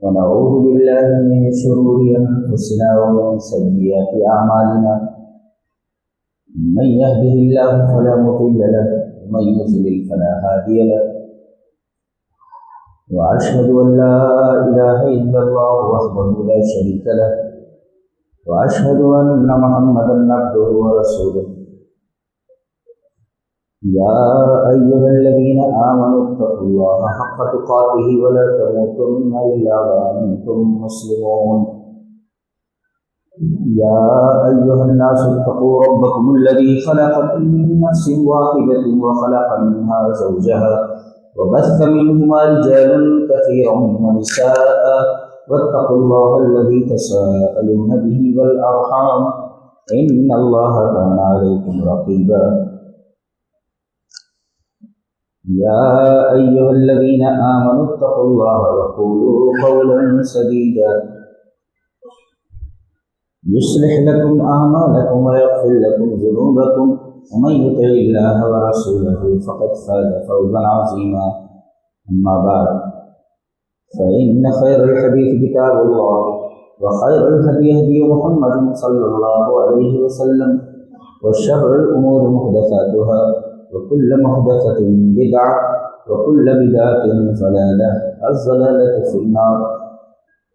ونعوذ بالله من شرور أنفسنا ومن سيئات أعمالنا من يهده الله فلا مضل له ومن يضلل فلا هادي له وأشهد أن لا إله إلا الله وحده لا شريك له وأشهد أن محمدا عبده ورسوله يا أيها الذين آمنوا اتقوا الله حق تقاته ولا تموتن إلا وأنتم مسلمون يا أيها الناس اتقوا ربكم الذي خلقكم من نفس واحدة وخلق منها زوجها وبث منهما رجالا كثيرا ونساء واتقوا الله الذي تساءلون به والأرحام إن الله كان عليكم رقيبا يا أيها الذين آمنوا اتقوا الله وقولوا قولا سديدا يصلح لكم أعمالكم ويغفر لكم ذنوبكم ومن يطع الله ورسوله فقد فاز فوزا عظيما أما بعد فإن خير الحديث كتاب الله وخير الهدي هدي محمد صلى الله عليه وسلم وشر الأمور محدثاتها وكل محدثة بدعة وكل بدعة ضلالة الضلالة في النار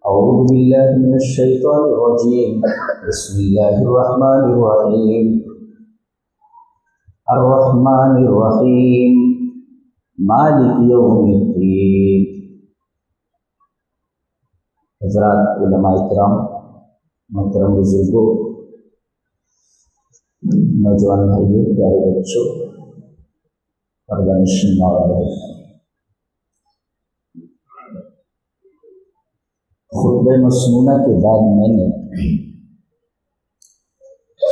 أعوذ بالله من الشيطان الرجيم بسم الله الرحمن الرحيم الرحمن الرحيم مالك يوم الدين حضرات علماء کرام، محترم بزرگوں، نوجوان بھائیوں، پیارے بچوں، پردانشین اور خطبہ مسنونہ کے بعد میں نے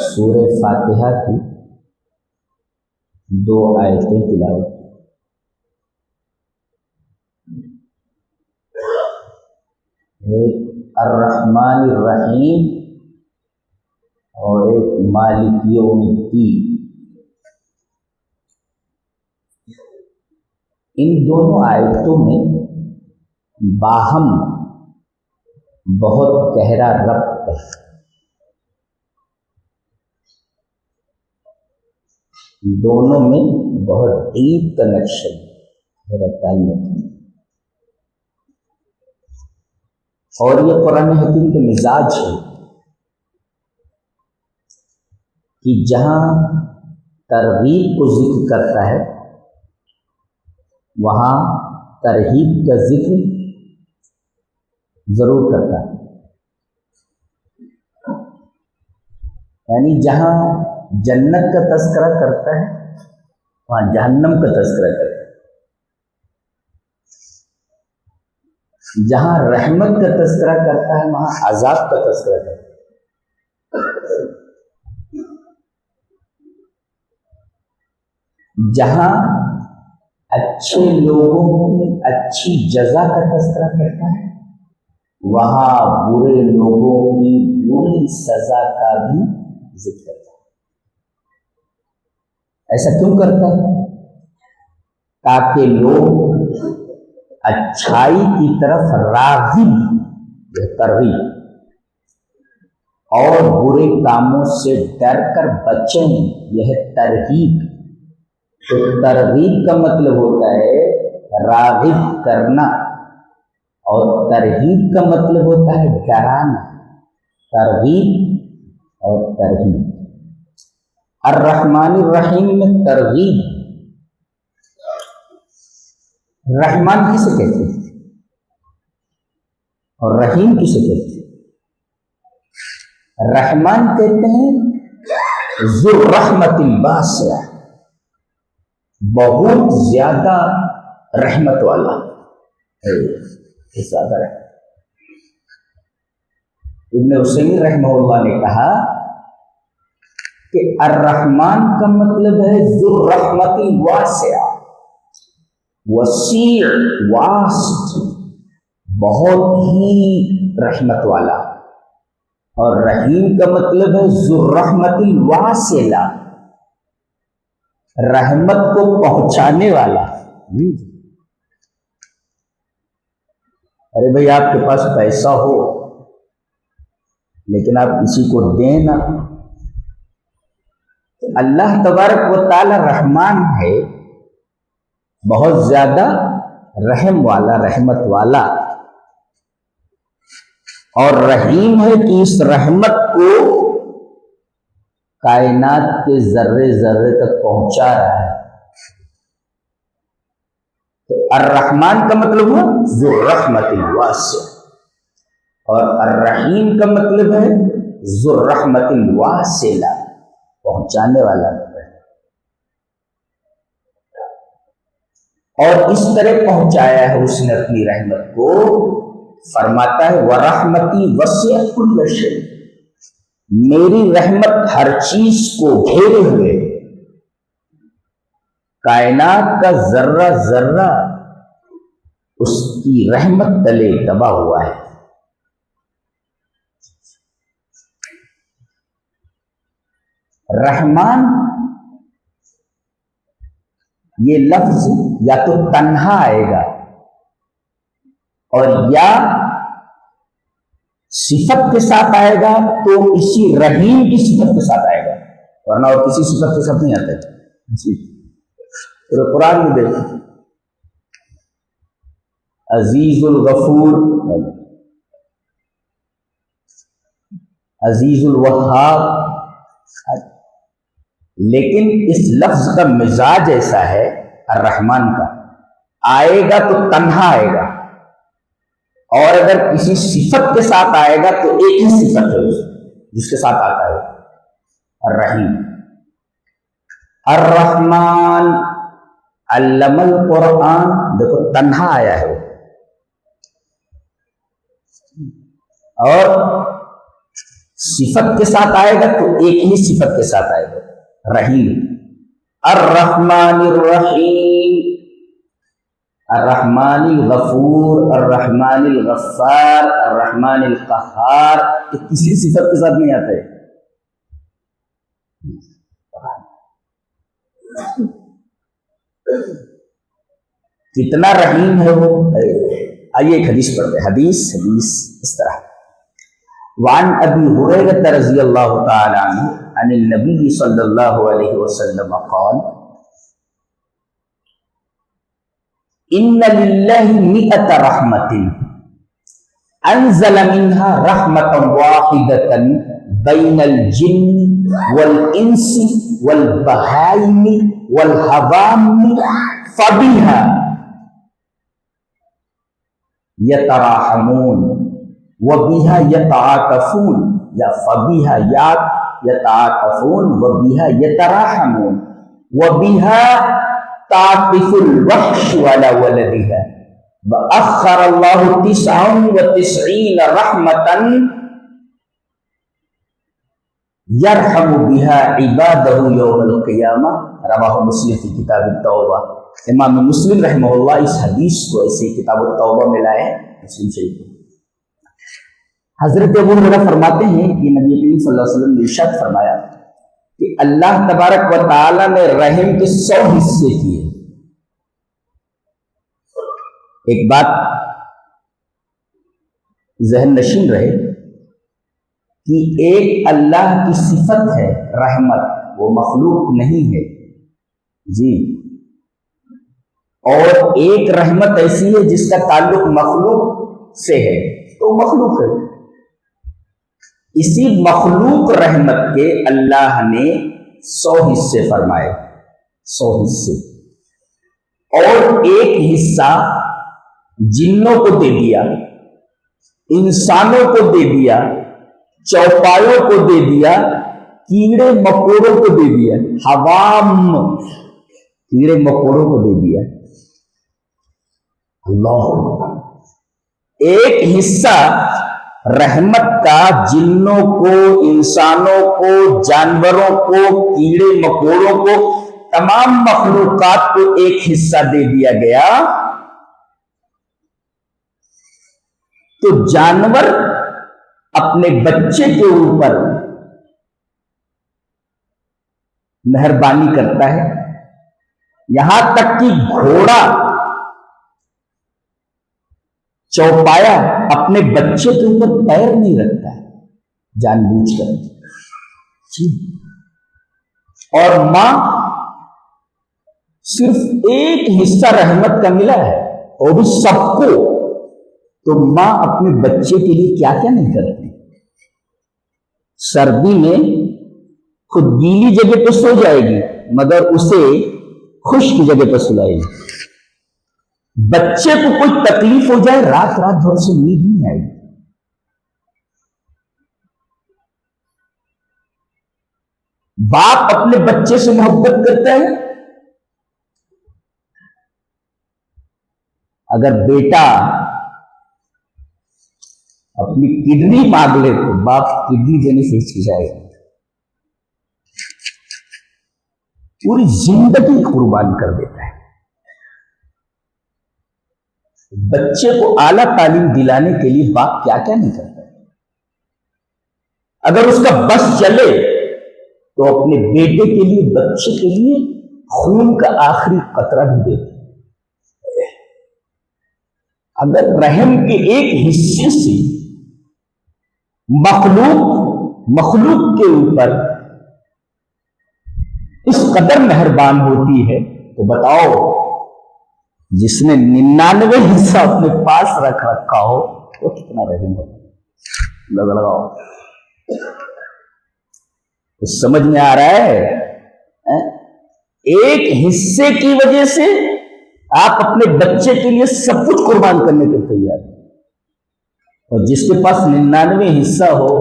سورہ فاتحہ کی 2 آیتیں تلاوت کی۔ ایک الرحمن الرحیم اور ایک مالک یوم الدین۔ ان دونوں آیتوں میں باہم بہت گہرا ربط ہے۔ دونوں میں بہت ڈیپ کنیکشن ہے، تعلق ہے، اور یہ قرآن حکیم کے مزاج ہے کہ جہاں ترغیب کو ذکر کرتا ہے وہاں ترہیب کا ذکر ضرور کرتا ہے، یعنی جہاں جنت کا تذکرہ کرتا ہے وہاں جہنم کا تذکرہ کرتا ہے، جہاں رحمت کا تذکرہ کرتا ہے وہاں عذاب کا تذکرہ کرتا ہے۔ جہاں اچھے لوگوں کی اچھی جزا کا تذکرہ کرتا ہے وہاں برے لوگوں کی بری سزا کا بھی ذکر کرتا ہے۔ ایسا کیوں کرتا ہے؟ تاکہ لوگ اچھائی کی طرف راغب، یہ ترغیب، اور برے کاموں سے ڈر کر بچیں، یہ ترہیب۔ تو ترغیب کا مطلب ہوتا ہے راغب کرنا، اور ترہیب کا مطلب ہوتا ہے ڈرانا۔ ترغیب اور ترہیب۔ الرحمن الرحیم میں ترغیب۔ رحمان کسے کہتے ہیں اور رحیم کسے کہتے ہیں؟ رحمان کہتے ہیں ذو الرحمت الواسعہ، بہت زیادہ رحمت والا، زیادہ رحمت۔ ابن عثیمین رحمہ اللہ نے کہا کہ الرحمن کا مطلب ہے ذو الرحمت الواسعہ، وسیع، واسٹ، بہت ہی رحمت والا، اور رحیم کا مطلب ہے ذو الرحمت الواصلہ، رحمت کو پہنچانے والا۔ ارے بھائی آپ کے پاس پیسہ ہو لیکن آپ کسی کو دیں نا. اللہ تبارک و تعالی رحمان ہے، بہت زیادہ رحم والا، رحمت والا، اور رحیم ہے کہ اس رحمت کو کائنات کے ذرے ذرے تک پہنچا رہا ہے. تو الرحمن کا مطلب ہے ذو الرحمت الواسع، اور الرحیم کا مطلب ہے ذو الرحمت الواصلہ، پہنچانے والا. اور اس طرح پہنچایا ہے اس نے اپنی رحمت کو. فرماتا ہے وَرَحْمَتِي وَسِعَتْ كُلَّ شَيْءٍ، میری رحمت ہر چیز کو گھیرے ہوئے، کائنات کا ذرہ ذرہ اس کی رحمت تلے دبا ہوا ہے. رحمان یہ لفظ یا تو تنہا آئے گا اور یا صفت کے ساتھ آئے گا، تو اسی رحیم کی صفت کے ساتھ آئے گا، ورنہ اور کسی صفت کے ساتھ نہیں آتا ہے. جی قرآن میں دیکھیں، عزیز الغفور، عزیز الوہاب، لیکن اس لفظ کا مزاج ایسا ہے الرحمن کا، آئے گا تو تنہا آئے گا، اور اگر کسی صفت کے ساتھ آئے گا تو ایک ہی صفت ہے جس کے ساتھ آتا ہے الرحیم. الرحمن علم القرآن، دیکھو تنہا آیا ہے وہ، اور صفت کے ساتھ آئے گا تو ایک ہی صفت کے ساتھ آئے گا رحیم. الرحمن الرحیم، الرحمن الغفور، الرحمن الغفار، الرحمن القہار، یہ کسی صفت کے ساتھ نہیں آتا ہے. کتنا رحیم ہے وہ. آئیے ایک حدیث پڑھتے ہیں. حدیث اس طرح، وعن ابی ہریرہ رضی اللہ تعالی عنہ عن النبی صلی اللہ علیہ وسلم قال ان للہ مئۃ رحمۃ انزل منها رحمۃ واحدۃ بین الجن والانس والبہائم والحوام فبها یتراحمون وبها یتعاطفون، یا فبها یتعاطفون وبها یتراحمون وبها تعطف الوحش على ولدها وأخر الله 99 رحمة يرحم بها عباده يوم القيامة، رواه مسلم في كتاب التوبة. امام مسلم رحمہ اللہ اس حدیث کو ایسے کتاب التوبہ میں لائے ہیں، مسلم شریف. حضرت ابو ہریرہ فرماتے ہیں کہ نبی کریم صلی اللہ علیہ وسلم نے ارشاد فرمایا کہ اللہ تبارک و تعالی نے رحم کے 100 حصے کیے. ایک بات ذہن نشین رہے کہ ایک اللہ کی صفت ہے رحمت، وہ مخلوق نہیں ہے جی، اور ایک رحمت ایسی ہے جس کا تعلق مخلوق سے ہے، تو مخلوق ہے. اسی مخلوق رحمت کے اللہ نے 100 حصے فرمائے، 100 حصے، اور ایک حصہ جنوں کو دے دیا، انسانوں کو دے دیا، چوپایوں کو دے دیا، کیڑے مکوڑوں کو دے دیا، حوام کیڑے مکوڑوں کو دے دیا. اللہ، ایک حصہ رحمت کا جنوں کو، انسانوں کو، جانوروں کو، کیڑے مکوڑوں کو، تمام مخلوقات کو ایک حصہ دے دیا گیا. تو جانور اپنے بچے کے اوپر مہربانی کرتا ہے، یہاں تک کہ گھوڑا چوپایا اپنے بچے کے اوپر پیر نہیں رکھتا ہے جان بوجھ کر جی۔ اور ماں صرف ایک حصہ رحمت کا ملا ہے اور بھی سب کو، تو ماں اپنے بچے کے لیے کیا کیا نہیں کرتی۔ سردی میں خود گیلی جگہ پہ سو جائے گی مگر اسے خشک جگہ پہ سلائے گی۔ بچے کو کوئی تکلیف ہو جائے رات رات بھر سے نیند نہیں آئے گی۔ باپ اپنے بچے سے محبت کرتا ہے، اگر بیٹا اپنی کڈنی مانگ لے تو باپ کڈنی دینے سے ہچکچائے گا، پوری زندگی قربان کر دیتا ہے۔ بچے کو اعلیٰ تعلیم دلانے کے لیے باپ کیا کیا نہیں کرتا ہے۔ اگر اس کا بس چلے تو اپنے بیٹے کے لیے، بچے کے لیے خون کا آخری قطرہ بھی دیتے۔ اگر رحم کے ایک حصے سے مخلوق کے اوپر اس قدر مہربان ہوتی ہے تو بتاؤ جس نے 99 حصہ اپنے پاس رکھا ہو وہ کتنا رحیم ہو۔ لگاؤ تو سمجھ میں آ رہا ہے، ایک حصے کی وجہ سے آپ اپنے بچے کے لیے سب کچھ قربان کرنے کے تیار ہیں، اور جس کے پاس 99 حصہ ہو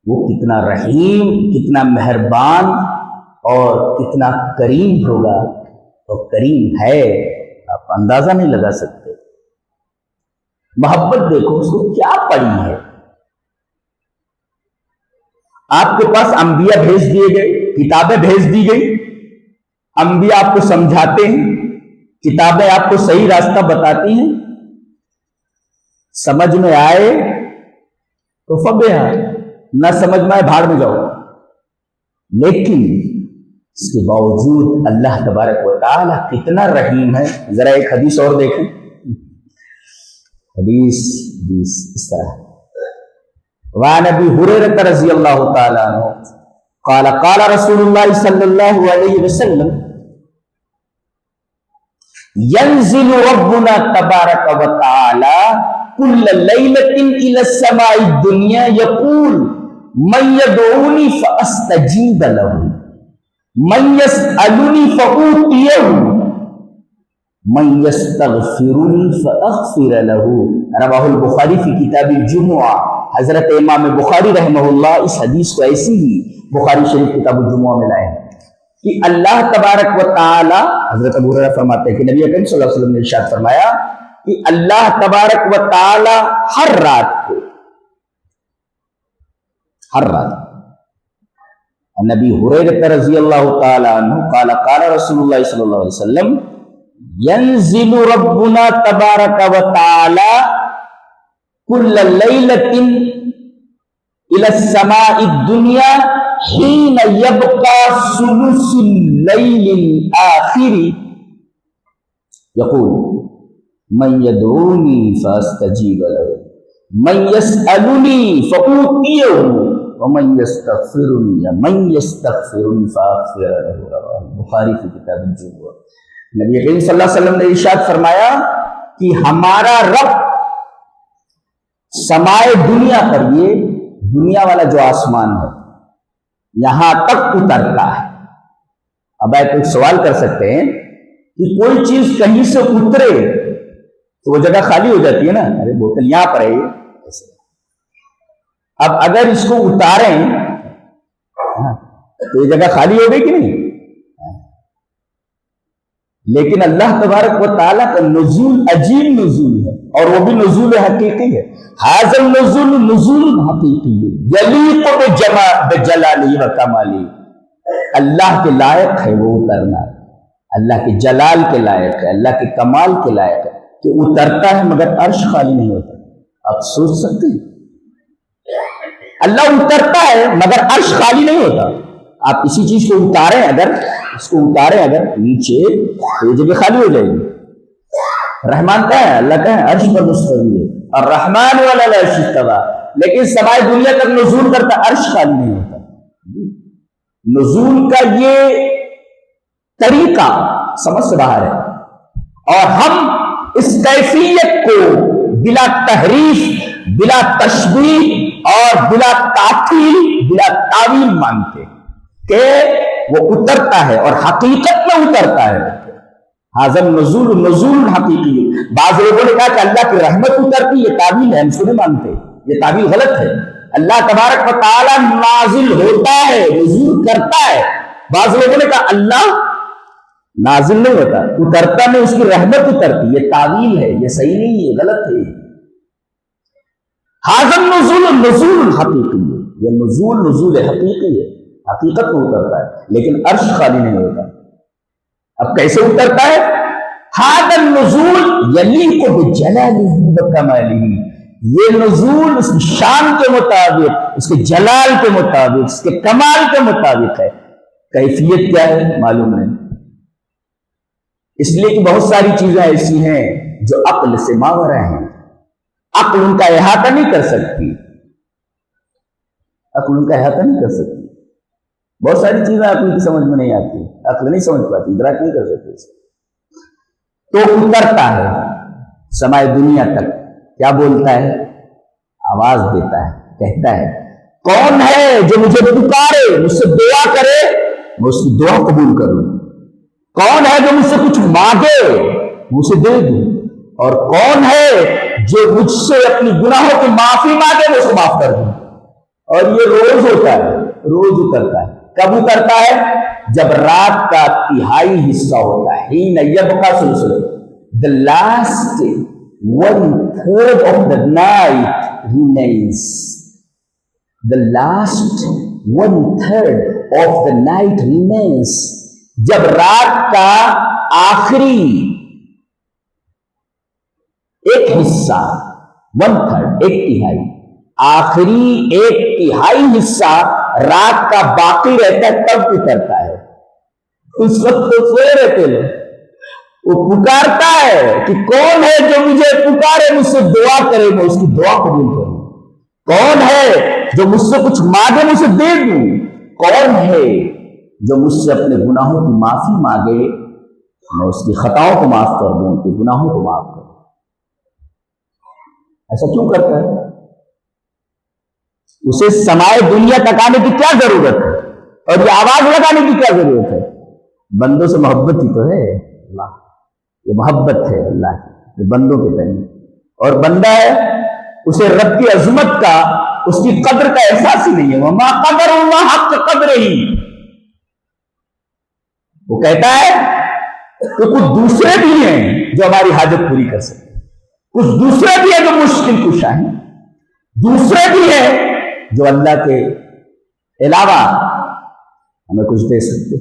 وہ کتنا رحیم، کتنا مہربان اور کتنا کریم ہوگا، اور کریم ہے آپ اندازہ نہیں لگا سکتے۔ محبت دیکھو اس کو کیا پڑی ہے۔ آپ کے پاس انبیاء بھیج دیے گئے، کتابیں بھیج دی گئی، انبیاء آپ کو سمجھاتے ہیں، کتابیں آپ کو صحیح راستہ بتاتی ہیں، سمجھ میں آئے تو فبیہا، نہ سمجھ میں آئے بھاڑ میں جاؤ۔ لیکن اس کے باوجود اللہ تبارک و تعالی کتنا رحیم ہے۔ ذرا ایک حدیث اور دیکھیں، حدیث اس طرح، وعن ابی ہریرہ رضی اللہ تعالی عنہ قال قال رسول اللہ صلی اللہ علیہ وسلم ينزل ربنا تبارک و تعالی كل ليلة إلى السماء الدنيا يقول من يدعوني فأستجيب له من يسألني فأوتيه من يستغفرني فأغفر له۔ رواہ البخاری فی کتاب الجمعہ۔ حضرت امام بخاری رحمہ اللہ اس حدیث کو ایسی ہی بخاری شریف کتاب الجمعہ میں لائے ہیں کہ اللہ تبارک و تعالی، حضرت ابو ہریرہ فرماتے ہیں کہ نبی اکرم صلی اللہ علیہ وسلم نے ارشاد فرمایا کہ اللہ تبارک و تعالی ہر رات نبی ہریرہ رضی اللہ تعالی عنہ قال قال رسول اللہ صلی اللہ علیہ وسلم ينزل ربنا تبارک و تعالی كل ليلة إلى السماء الدنيا حين يبقى ثلث الليل الآخر يقول من يدعوني فأستجيب له من يسألني فأوتيه ومن يستغفرني فأغفر له۔ بخاری کی کتاب الجمعہ۔ نبی کریم صلی اللہ علیہ وسلم نے ارشاد فرمایا کہ ہمارا رب سمائے دنیا پر، یہ دنیا والا جو آسمان ہے یہاں تک اترتا ہے۔ اب آپ ایک سوال کر سکتے ہیں کہ کوئی چیز کہیں سے اترے تو وہ جگہ خالی ہو جاتی ہے نا، ارے بوتل یہاں پر ہے ایسے۔ اب اگر اس کو اتاریں تو یہ جگہ خالی ہو گئی کہ نہیں؟ لیکن اللہ تبارک و تعالیٰ کا نزول عجیب نزول ہے، اور وہ بھی نزول حقیقی ہے۔ حاضر نزول نزول حقیقی ہے، یلیق بجلالی و کمالی، اللہ کے لائق ہے وہ اترنا، اللہ کے جلال کے لائق ہے، اللہ کے کمال کے لائق ہے کہ اترتا ہے مگر عرش خالی نہیں ہوتا۔ آپ سوچ سکتے ہیں اللہ اترتا ہے مگر عرش خالی نہیں ہوتا۔ آپ کسی چیز کو اتاریں، اگر اس کو اتاریں اگر نیچے تو یہ جگہ خالی ہو جائے گی، رحمان کا ہے، اللہ کا ہے، عرش پر مستوی ہے، اور رحمان والا عرش استوا، لیکن سمائے دنیا تک نزول کرتا، عرش خالی نہیں ہوتا۔ نزول کا یہ طریقہ سمجھ سے باہر ہے، اور ہم اس کیفیت کو بلا تحریف، بلا تشبیہ اور بلا تعطیل، بلا تعویل مانتے کہ وہ اترتا ہے اور حقیقت میں اترتا ہے۔ حاضر نزول، نزول حقیقی۔ بعض لوگوں نے کہا کہ اللہ کی رحمت اترتی، یہ تعویل ہے، ہم اس کو نہیں مانتے، یہ تعویل غلط ہے۔ اللہ تبارک و تعالی نازل ہوتا ہے، نزول کرتا ہے۔ بعض لوگوں نے کہا اللہ نازل نہیں ہوتا، اترتا نہیں، اس کی رحمت اترتی، یہ تعویل ہے، یہ صحیح نہیں ہے، غلط ہے۔ حاضر نزول، نزول حقیقی ہے، یہ نزول نزول حقیقی ہے، حقیقت میں اترتا ہے، لیکن عرش خالی نہیں ہوتا۔ اب کیسے اترتا ہے؟ حاضر نزول یلیق بجلالہ وکمالہ، یہ نزول اس کی شان کے مطابق، اس کے جلال کے مطابق، اس کے کمال کے مطابق ہے۔ کیفیت کیا ہے معلوم نہیں، اس لیے کہ بہت ساری چیزیں ایسی ہیں جو عقل سے ماورا ہیں، عقل ان کا احاطہ نہیں کر سکتی، عقل ان کا احاطہ نہیں کر سکتی۔ بہت ساری چیزیں عقل کی سمجھ میں نہیں آتی، عقل نہیں سمجھ پاتی، ادراک نہیں کر سکتی۔ تو اترتا ہے سمائے دنیا تک، کیا بولتا ہے؟ آواز دیتا ہے، کہتا ہے کون ہے جو مجھے پکارے، مجھ سے دعا کرے، میں اس کی دعا قبول کروں۔ کون ہے جو مجھ سے کچھ مانگے، میں اسے دے دوں۔ اور کون ہے جو مجھ سے اپنی گناہوں کی معافی مانگے، میں اسے معاف کر دوں۔ اور یہ روز ہوتا ہے، روز اترتا ہے۔ کب اترتا ہے؟ جب رات کا تہائی حصہ ہوتا ہے، حین یبقی سلسلہ، the last 1/3 of the night remains. The last 1/3 of the night remains. جب رات کا آخری ایک حصہ، 1/3، ایک تہائی، آخری ایک تہائی حصہ رات کا باقی رہتا ہے، تب اترتا ہے۔ اس وقت تو سوئے رہتے لوگ، وہ پکارتا ہے کہ کون ہے جو مجھے پکارے، مجھ سے دعا کرے، میں اس کی دعا قبول کروں۔ کون ہے جو مجھ سے کچھ مانگے، مجھے دے دوں۔ کون ہے جو مجھ سے اپنے گناہوں کی معافی مانگے، میں اس کی خطاؤں کو معاف کر دوں، ان کے گناہوں کو معاف کر دوں۔ ایسا کیوں کرتا ہے؟ اسے سمائے دنیا تک آنے کی کیا ضرورت ہے، اور یہ آواز لگانے کی کیا ضرورت ہے؟ بندوں سے محبت ہی تو ہے اللہ، یہ محبت ہے اللہ کی، یہ بندوں کے تئیں، اور بندہ ہے اسے رب کی عظمت کا، اس کی قدر کا احساس ہی نہیں ہے۔ وما قدر اللہ حق قدر ہی، وہ کہتا ہے کہ کچھ دوسرے بھی ہیں جو ہماری حاجت پوری کر سکتے، کچھ دوسرے بھی ہیں جو مشکل کشا ہیں، دوسرے بھی ہیں جو اللہ کے علاوہ ہمیں کچھ دے سکتے۔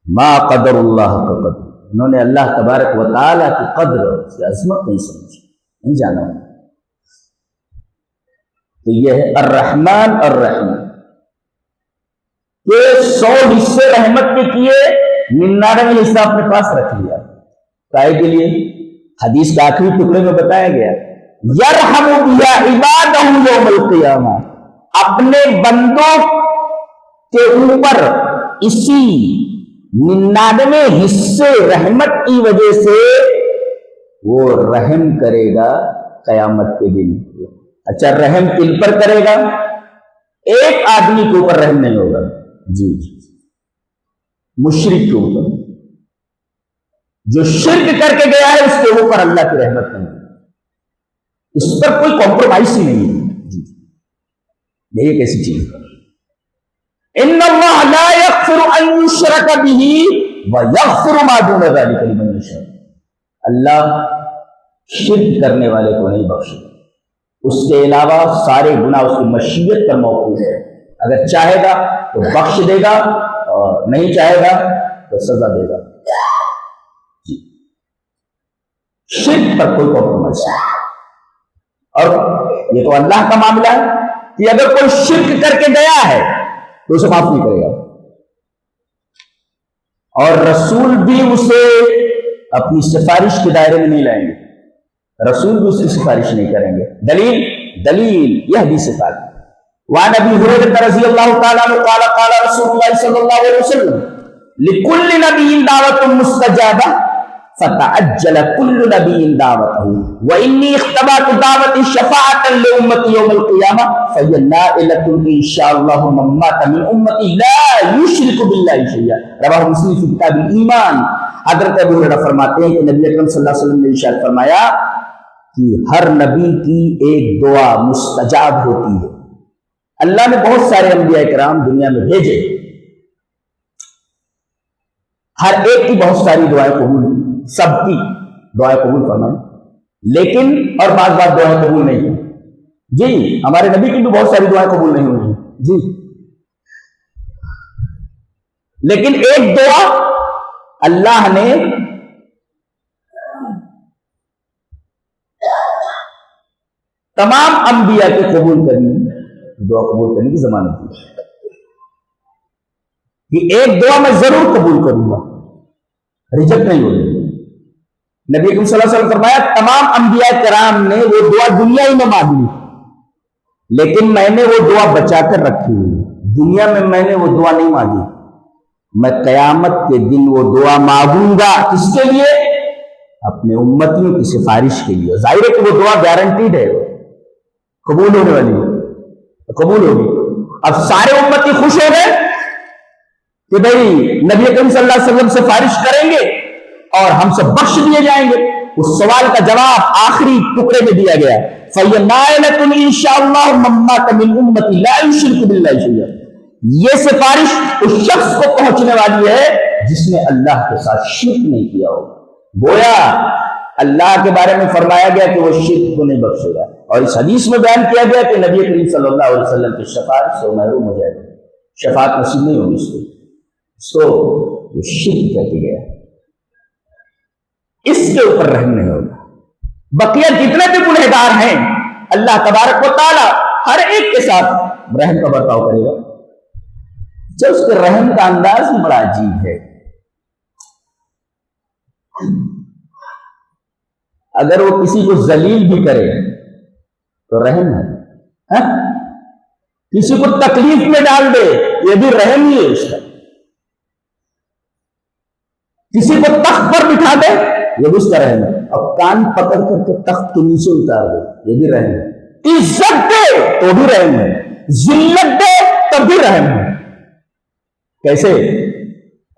ما قدر اللہ کا قدر، انہوں نے اللہ تبارک و تعالیٰ کی قدر، اس کی عظمت نہیں سمجھی، نہیں جانا۔ تو یہ ہے الرحمن الرحیم، کہ 100 حصے رحمت کے کیے، 99 حصہ اپنے پاس رکھ لیا، کائے کے لیے؟ حدیث کے آخری ٹکڑے میں بتایا گیا یرحم بیا عبادہ یوم القیامہ، اپنے بندوں کے اوپر اسی 99 حصے رحمت کی وجہ سے وہ رحم کرے گا قیامت کے دن۔ اچھا، رحم کن پر کرے گا؟ ایک آدمی کے اوپر رحم نہیں ہوگا، جی مشرک کے اوپر، جو شرک کر کے گیا ہے اس کے اوپر اللہ کی رحمت نہیں، اس پر کوئی کمپرومائز ہی نہیں ہے۔ جی یہ ایک ایسی چیز ہے، ان اللہ لا یغفر ان یشرک بہ ویغفر ما دون ذلک لمن یشاء، اللہ شرک کرنے والے کو نہیں بخشے، اس کے علاوہ سارے گناہ اس کی مشیت پر موقوف ہے، اگر چاہے گا تو بخش دے گا، اور نہیں چاہے گا تو سزا دے گا۔ جی شرک پر کوئی کمپرومائز نہیں، اور یہ تو اللہ کا معاملہ ہے کہ اگر کوئی شرک کر کے گیا ہے تو اسے معاف نہیں کرے گا، اور رسول بھی اسے اپنی سفارش کے دائرے میں نہیں لائیں گے، رسول بھی اس کی سفارش نہیں کریں گے۔ دلیل یہ حدیث پاک۔ وعن ابی ہریرہ رضی اللہ تعالی عنہ قال قال رسول اللہ صلی اللہ علیہ وسلم لکل نبی دعوت مستجابہ فتعجل كل نبي دعوته واني اختبأت دعوتي شفاعة لامتي يوم القيامة فهي نائلة ان شاء الله من مات من امتي لا يشرك بالله شيئا رواه مسلم في کتاب الایمان۔ حضرت ابو ہریرہ فرماتے ہیں کہ نبی اکرم صلی اللہ علیہ وسلم نے ارشاد فرمایا کہ ہر نبی کی ایک دعا مستجاب ہوتی ہے۔ اللہ نے بہت سارے انبیاء کرام دنیا میں بھیجے، ہر ایک کی بہت ساری دعائیں قبول، سب کی دعائیں قبول فرمائیں، لیکن اور بعض دعائیں قبول نہیں ہیں۔ جی ہمارے نبی کی بھی بہت ساری دعائیں قبول نہیں ہوئی ہیں جی، لیکن ایک دعا اللہ نے تمام انبیاء کے قبول کرنے، دعا قبول کرنے کی ضمانت دی کہ ایک دعا میں ضرور قبول کروں گا، ریجیکٹ نہیں ہوگی۔ نبی اکرم صلی اللہ علیہ وسلم فرمایا تمام انبیاء کرام نے وہ دعا دنیا ہی میں مانگی، لیکن میں نے وہ دعا بچا کر رکھی ہوئی، دنیا میں میں نے وہ دعا نہیں مانگی، میں قیامت کے دن وہ دعا مانگوں گا۔ کس کے لیے؟ اپنے امتیوں کی سفارش کے لیے۔ ظاہر ہے کہ وہ دعا گارنٹیڈ ہے، قبول ہونے والی ہے، قبول ہوگی۔ اب سارے امتی خوش ہو گئے کہ بھئی نبی اکرم صلی اللہ علیہ وسلم سفارش کریں گے اور ہم سب بخش دیے جائیں گے۔ اس سوال کا جواب آخری ٹکڑے میں دیا گیا، فَيَ نَائِلَةٌ إِن شَاءَ اللَّهُ مَن مَّاتَ مِنْ أُمَّتِي لَا يُشْرِكُ بِاللَّهِ شَيْئًا۔ یہ سفارش اس شخص کو پہنچنے والی ہے جس نے اللہ کے ساتھ شرک نہیں کیا ہو۔ گویا اللہ کے بارے میں فرمایا گیا کہ وہ شرک کو نہیں بخشے گا، اور اس حدیث میں بیان کیا گیا کہ نبی کریم صلی اللہ علیہ وسلم کی شفاعت سے محروم ہو جائے گا، شفاعت نصیب نہیں ہوگی اس کو وہ شرک کہتے گیا، اس کے اوپر رحم نہیں ہوگا۔ بقیہ جتنے بھی گنہگار ہیں اللہ تبارک و تعالی ہر ایک کے ساتھ رحم کا برتاؤ کرے گا۔ جب اس کے رحم کا انداز بھی بڑا عجیب ہے، اگر وہ کسی کو ذلیل بھی کرے تو رحم ہے، کسی کو تکلیف میں ڈال دے یہ بھی رحم ہی ہے اس کا، کسی کو تخت پر بٹھا دے یہ بھی اس کا رحم ہے، اب کان پکڑ کر کے تخت کے نیچے اتار دے یہ بھی رحم ہے، عزت دے تو بھی رحم ہے، ذلت دے تب بھی رحم ہے۔ کیسے؟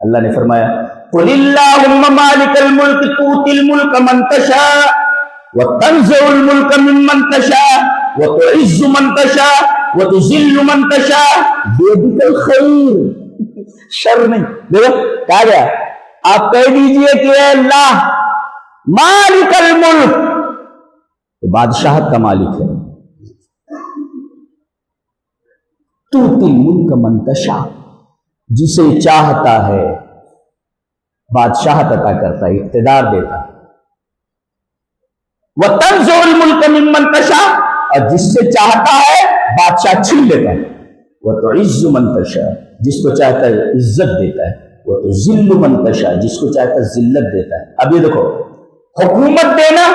اللہ نے فرمایا قُلِ اللَّهُمَّ مَالِكَ الْمُلْكِ تُؤْتِي الْمُلْكَ مَن تَشَاءُ وَتَنزِعُ الْمُلْكَ مِمَّن تَشَاءُ وَتُعِزُّ مَن تَشَاءُ وَتُذِلُّ مَن تَشَاءُ بِيَدِكَ الْخَيْرُ۔ شر نہیں، دیکھو کہا گیا آپ کہہ دیجئے کہ اے اللہ مالک الملک، تو بادشاہت کا مالک ہے، تؤتی الملک من تشاء، جسے چاہتا ہے بادشاہت عطا کرتا ہے، اقتدار دیتا ہے، وتنزع الملک ممن تشاء، اور جس سے چاہتا ہے بادشاہ چھین لیتا ہے، وتعز من تشاء، جس کو چاہتا ہے عزت دیتا ہے، وتذل من تشاء، جس کو چاہتا ہے ذلت دیتا ہے۔ اب یہ دیکھو حکومت دینا،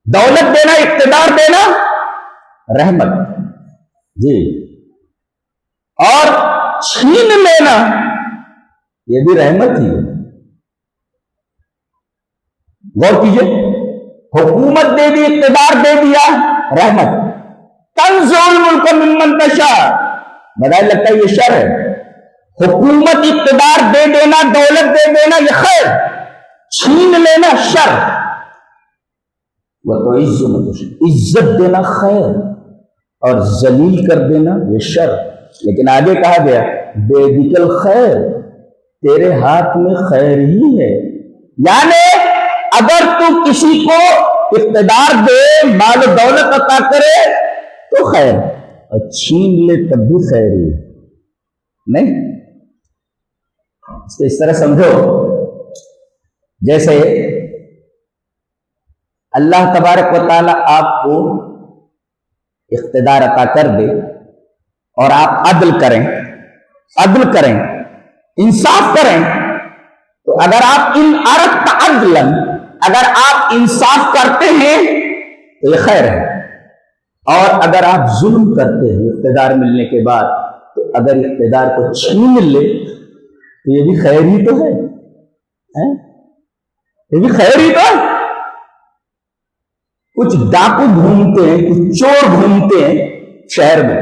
دولت دینا، اقتدار دینا رحمت جی، اور چھین لینا یہ بھی رحمت ہی ہے۔ غور کیجئے، حکومت دے دی، اقتدار دے دیا، رحمت۔ تنزع الملک ممن تشاء، بدائے لگتا ہے یہ شر ہے، حکومت اقتدار دے دینا، دولت دے دینا یہ خیر، چھین لینا شر۔ وتعز من تشاء، عزت دینا خیر اور ذلیل کر دینا یہ شر۔ لیکن آگے کہا گیا بیدک الخیر، تیرے ہاتھ میں خیر ہی ہے، یعنی اگر تو کسی کو اقتدار دے، مال و دولت عطا کرے تو خیر، اور چھین لے تب بھی خیر ہی نہیں۔ اس کو اس طرح سمجھو جیسے اللہ تبارک و تعالی آپ کو اقتدار عطا کر دے اور آپ عدل کریں انصاف کریں تو اگر آپ ان اردت عدلا، اگر آپ انصاف کرتے ہیں تو یہ خیر ہے، اور اگر آپ ظلم کرتے ہیں اقتدار ملنے کے بعد، تو اگر اقتدار کو چھین لے تو یہ بھی خیر ہی تو ہے، یہ بھی خیر ہی تو ہے۔ کچھ ڈاکو گھومتے ہیں، کچھ چور گھومتے ہیں شہر میں،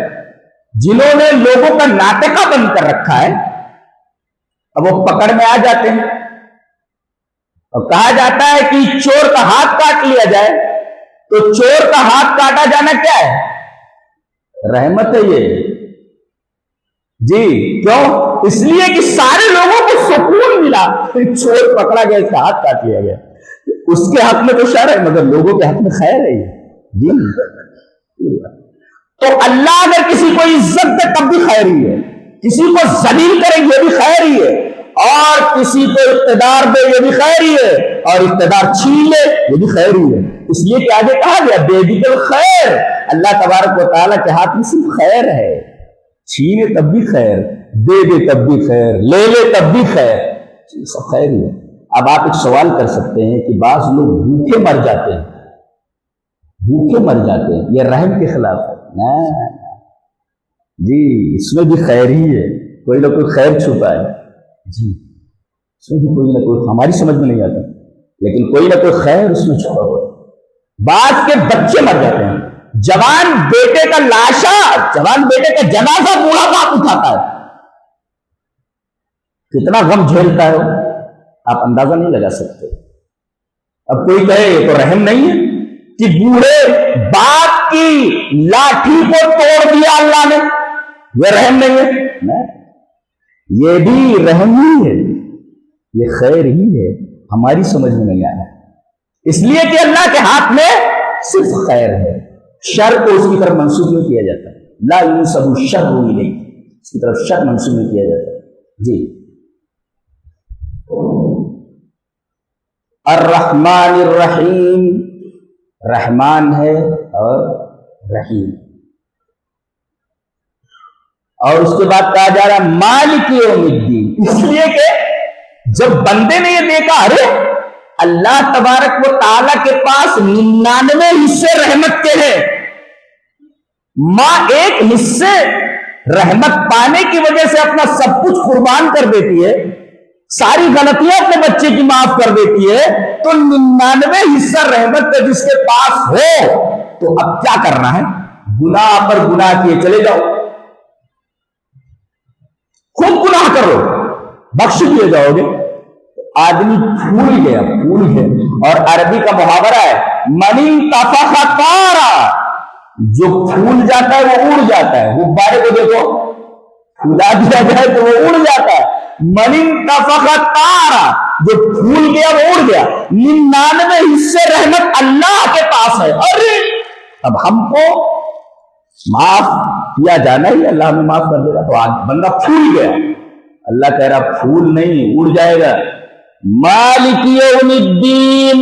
جنہوں نے لوگوں کا ناطقہ بند کر رکھا ہے، اب وہ پکڑ میں آ جاتے ہیں اور کہا جاتا ہے کہ چور کا ہاتھ کاٹ لیا جائے، تو چور کا ہاتھ کاٹا جانا کیا ہے؟ رحمت ہے یہ جی۔ کیوں؟ اس لیے کہ سارے لوگوں کو سکون ملا، چور پکڑا گیا، اس کا ہاتھ کاٹ لیا گیا، اس کے حق میں تو شر ہے مگر لوگوں کے حق میں خیر ہے یہ جی۔ تو اللہ اگر کسی کو عزت دے تب بھی خیر ہی ہے، کسی کو ذلیل کرے یہ بھی خیر ہی ہے، اور کسی کو اقتدار دے یہ بھی خیر ہی ہے، اور اقتدار چھین لے یہ بھی خیر ہی ہے۔ اس لیے کہ آگے کہا گیا بے خیر، اللہ تبارک و تعالیٰ کے ہاتھ میں صرف خیر ہے، چھینے تب بھی خیر، دے دے تب بھی خیر، لے لے تب بھی خیر، سب خیر ہی ہے۔ اب آپ ایک سوال کر سکتے ہیں کہ بعض لوگ بھوکے مر جاتے ہیں، بھوکے مر جاتے ہیں، یہ رحم کے خلاف ہے جی، اس میں بھی خیر ہی ہے، کوئی نہ کوئی خیر چھپا ہے جی، اس میں بھی کوئی نہ کوئی، ہماری سمجھ میں نہیں آتا لیکن کوئی نہ کوئی خیر اس میں چھپا ہوا ہے۔ بعض کے بچے مر جاتے ہیں، جوان بیٹے کا لاشا، جوان بیٹے کا جنازہ بوڑھا باپ اٹھاتا ہے، کتنا غم جھیلتا ہے وہ، آپ اندازہ نہیں لگا سکتے۔ اب کوئی کہے یہ تو رحم نہیں ہے کہ بوڑھے باپ کی لاٹھی کو توڑ دیا اللہ نے، یہ رحم نہیں ہے؟ یہ بھی رحم ہی ہے، یہ خیر ہی ہے، ہماری سمجھ میں نہیں آیا، اس لیے کہ اللہ کے ہاتھ میں صرف خیر ہے، شر کو اس کی طرف منسوب نہیں کیا جاتا، لا ينسب الشر الیہ، اس کی طرف شر منسوب نہیں کیا جاتا جی۔ الرحمن الرحیم، رحمان ہے اور رحیم، اور اس کے بعد کہا جا رہا مالک یوم الدین، اس لیے کہ جب بندے نے یہ دیکھا ارے اللہ تبارک و تعالیٰ کے پاس 99 حصے رحمت کے ہیں، ماں ایک حصے رحمت پانے کی وجہ سے اپنا سب کچھ قربان کر دیتی ہے، ساری غلطیاں اپنے بچے کی معاف کر دیتی ہے، تو 99 حصہ رحمت کا جس کے پاس ہو تو اب کیا کرنا ہے؟ گناہ پر گناہ کیے چلے جاؤ، خود گناہ کرو بخش دیے جاؤ گے۔ آدمی پھول گیا، پھول ہے، اور عربی کا محاورہ ہے من انتفخ طارا، جو پھول جاتا ہے وہ اڑ جاتا ہے، غبارے کو دیکھو پھلا دیا جائے تو وہ اڑ جاتا ہے، من انتفخ طارا، جو پھول گیا وہ اڑ گیا۔ 99 حصے رحمت اللہ کے پاس ہے، ارے اب ہم کو معاف کیا جانا ہی، اللہ ہمیں معاف کر دے گا، تو آج بندہ پھول گیا، اللہ کہہ رہا پھول نہیں اڑ جائے گا۔ مالک یوم الدین،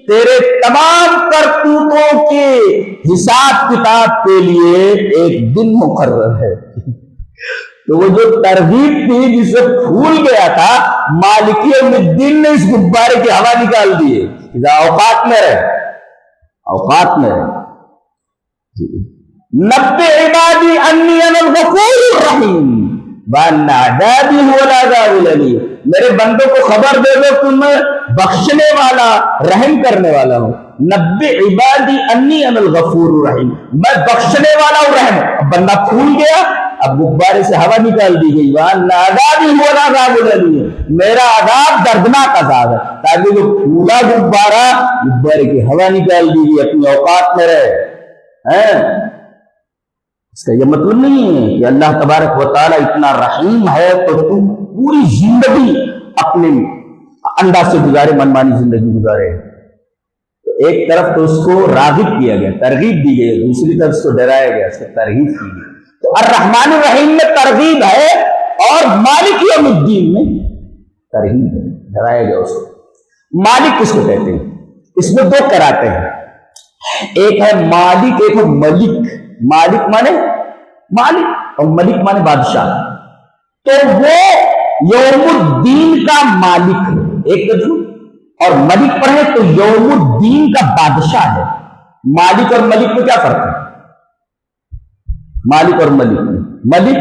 تیرے تمام کرتوتوں کے حساب کتاب کے لیے ایک دن مقرر ہے۔ تو وہ جو ترغیب تھی جس سے پھول گیا تھا، مالک یوم الدین نے اس غبارے کی ہوا نکال دیے، اوقات میں رہے، اوقات میں رہے۔ نبئ عبادی انی انا الغفور الرحیم وان عذابی هو العذاب الالیم، میرے بندوں کو خبر دے دو کہ میں بخشنے والا رحم کرنے والا ہوں۔ نبئ عبادی انی انا الغفور الرحیم، میں بخشنے والا ہوں، رحم۔ اب بندہ پھول گیا، اب غبارے سے ہوا نکال دی گئی، وان عذابی هو العذاب الالیم، میرا عذاب دردناک عذاب ہے، تاکہ جو پھولا غبارہ، غبارے کی ہوا نکال دی گئی، اپنی اوقات میں رہے۔ اس کا یہ مطلب نہیں ہے کہ اللہ تبارک و تعالیٰ اتنا رحیم ہے تو تم پوری زندگی اپنے انداز سے گزارے، منمانی زندگی گزارے۔ تو ایک طرف تو اس کو راغب کیا گیا، ترغیب دی گئی، دوسری طرف اس کو ڈرایا گیا، اس کو ترغیب کی گئی۔ تو الرحمن الرحیم میں ترغیب ہے اور مالک یوم الدین میں ترغیب ہے، ڈرایا گیا اس کو۔ مالک کس کو کہتے ہیں؟ اس میں دو قراءتیں ہیں، ایک ہے مالک، ایک ہے ملک۔ مالک مانے مالک اور ملک مانے بادشاہ۔ تو وہ یوم الدین کا مالک ہے، ایک تو اور ملک پڑھے تو یوم الدین کا بادشاہ ہے۔ مالک اور ملک میں کیا فرق ہے؟ مالک اور ملک میں، ملک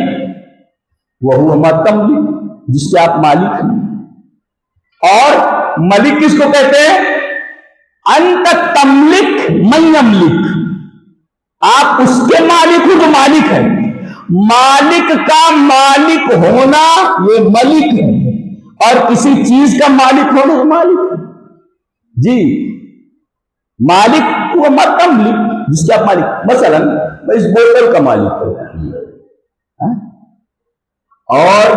وہ ما تملک، جس سے آپ مالک ہیں، اور ملک کس کو کہتے ہیں؟ انت تملک من یملک، آپ اس کے مالک ہو جو مالک ہے۔ مالک کا مالک ہونا یہ ملک ہے، اور کسی چیز کا مالک ہونا یہ مالک ہے جی۔ مالک وہ ما تملک، جس کے آپ مالک، مثلا میں اس بوتل کا مالک ہوں، اور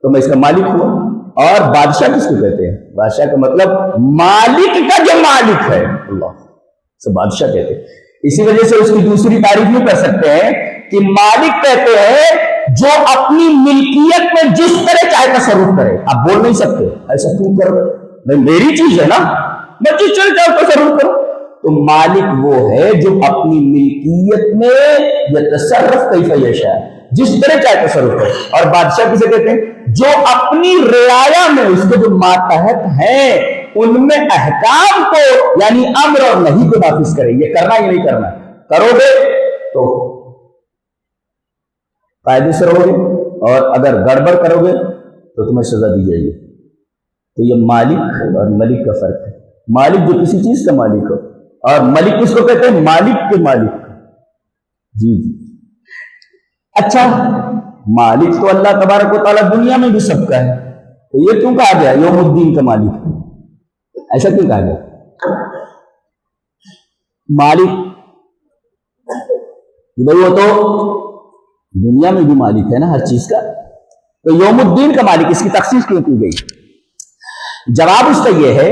تو میں اس کا مالک ہوں۔ اور بادشاہ کس کو کہتے ہیں؟ بادشاہ کا مطلب مالک کا جو مالک ہے، اللہ سے بادشاہ کہتے ہیں۔ اسی وجہ سے اس کی دوسری تعریف نہیں کر سکتے ہیں کہ مالک کہتے ہیں جو اپنی ملکیت میں جس طرح چاہے تصرف کرے۔ آپ بول نہیں سکتے ایسا کیوں کر رہے، میری چیز ہے نا، میں جس طرح چاہے تصرف کروں۔ تو مالک وہ ہے جو اپنی ملکیت میں یتصرف کیف یشاء، جس طرح چاہے تصرف کرے۔ اور بادشاہ کسے کہتے ہیں؟ جو اپنی رعایا میں، اس کے جو ماتحت ہیں ان میں احکام کو یعنی امر اور نہی کو نافذ کرے۔ یہ کرنا ہی نہیں کرنا، کرو گے تو قاعدے سے رہو گے، اور اگر گڑبڑ کرو گے تو تمہیں سزا دی جائے گی۔ تو یہ مالک اور ملک کا فرق ہے۔ مالک جو کسی چیز کا مالک ہو، اور ملک کس کو کہتے ہیں؟ مالک کے مالک جی جی۔ اچھا، مالک تو اللہ تبارک و تعالیٰ دنیا میں بھی سب کا ہے، تو یہ کیوں کہا گیا یوم الدین کا مالک؟ ایسا کیوں کہا گیا؟ مالک بھائی وہ تو دنیا میں بھی مالک ہے نا ہر چیز کا، تو یوم الدین کا مالک اس کی تخصیص کیوں کی گئی؟ جواب اس کا یہ ہے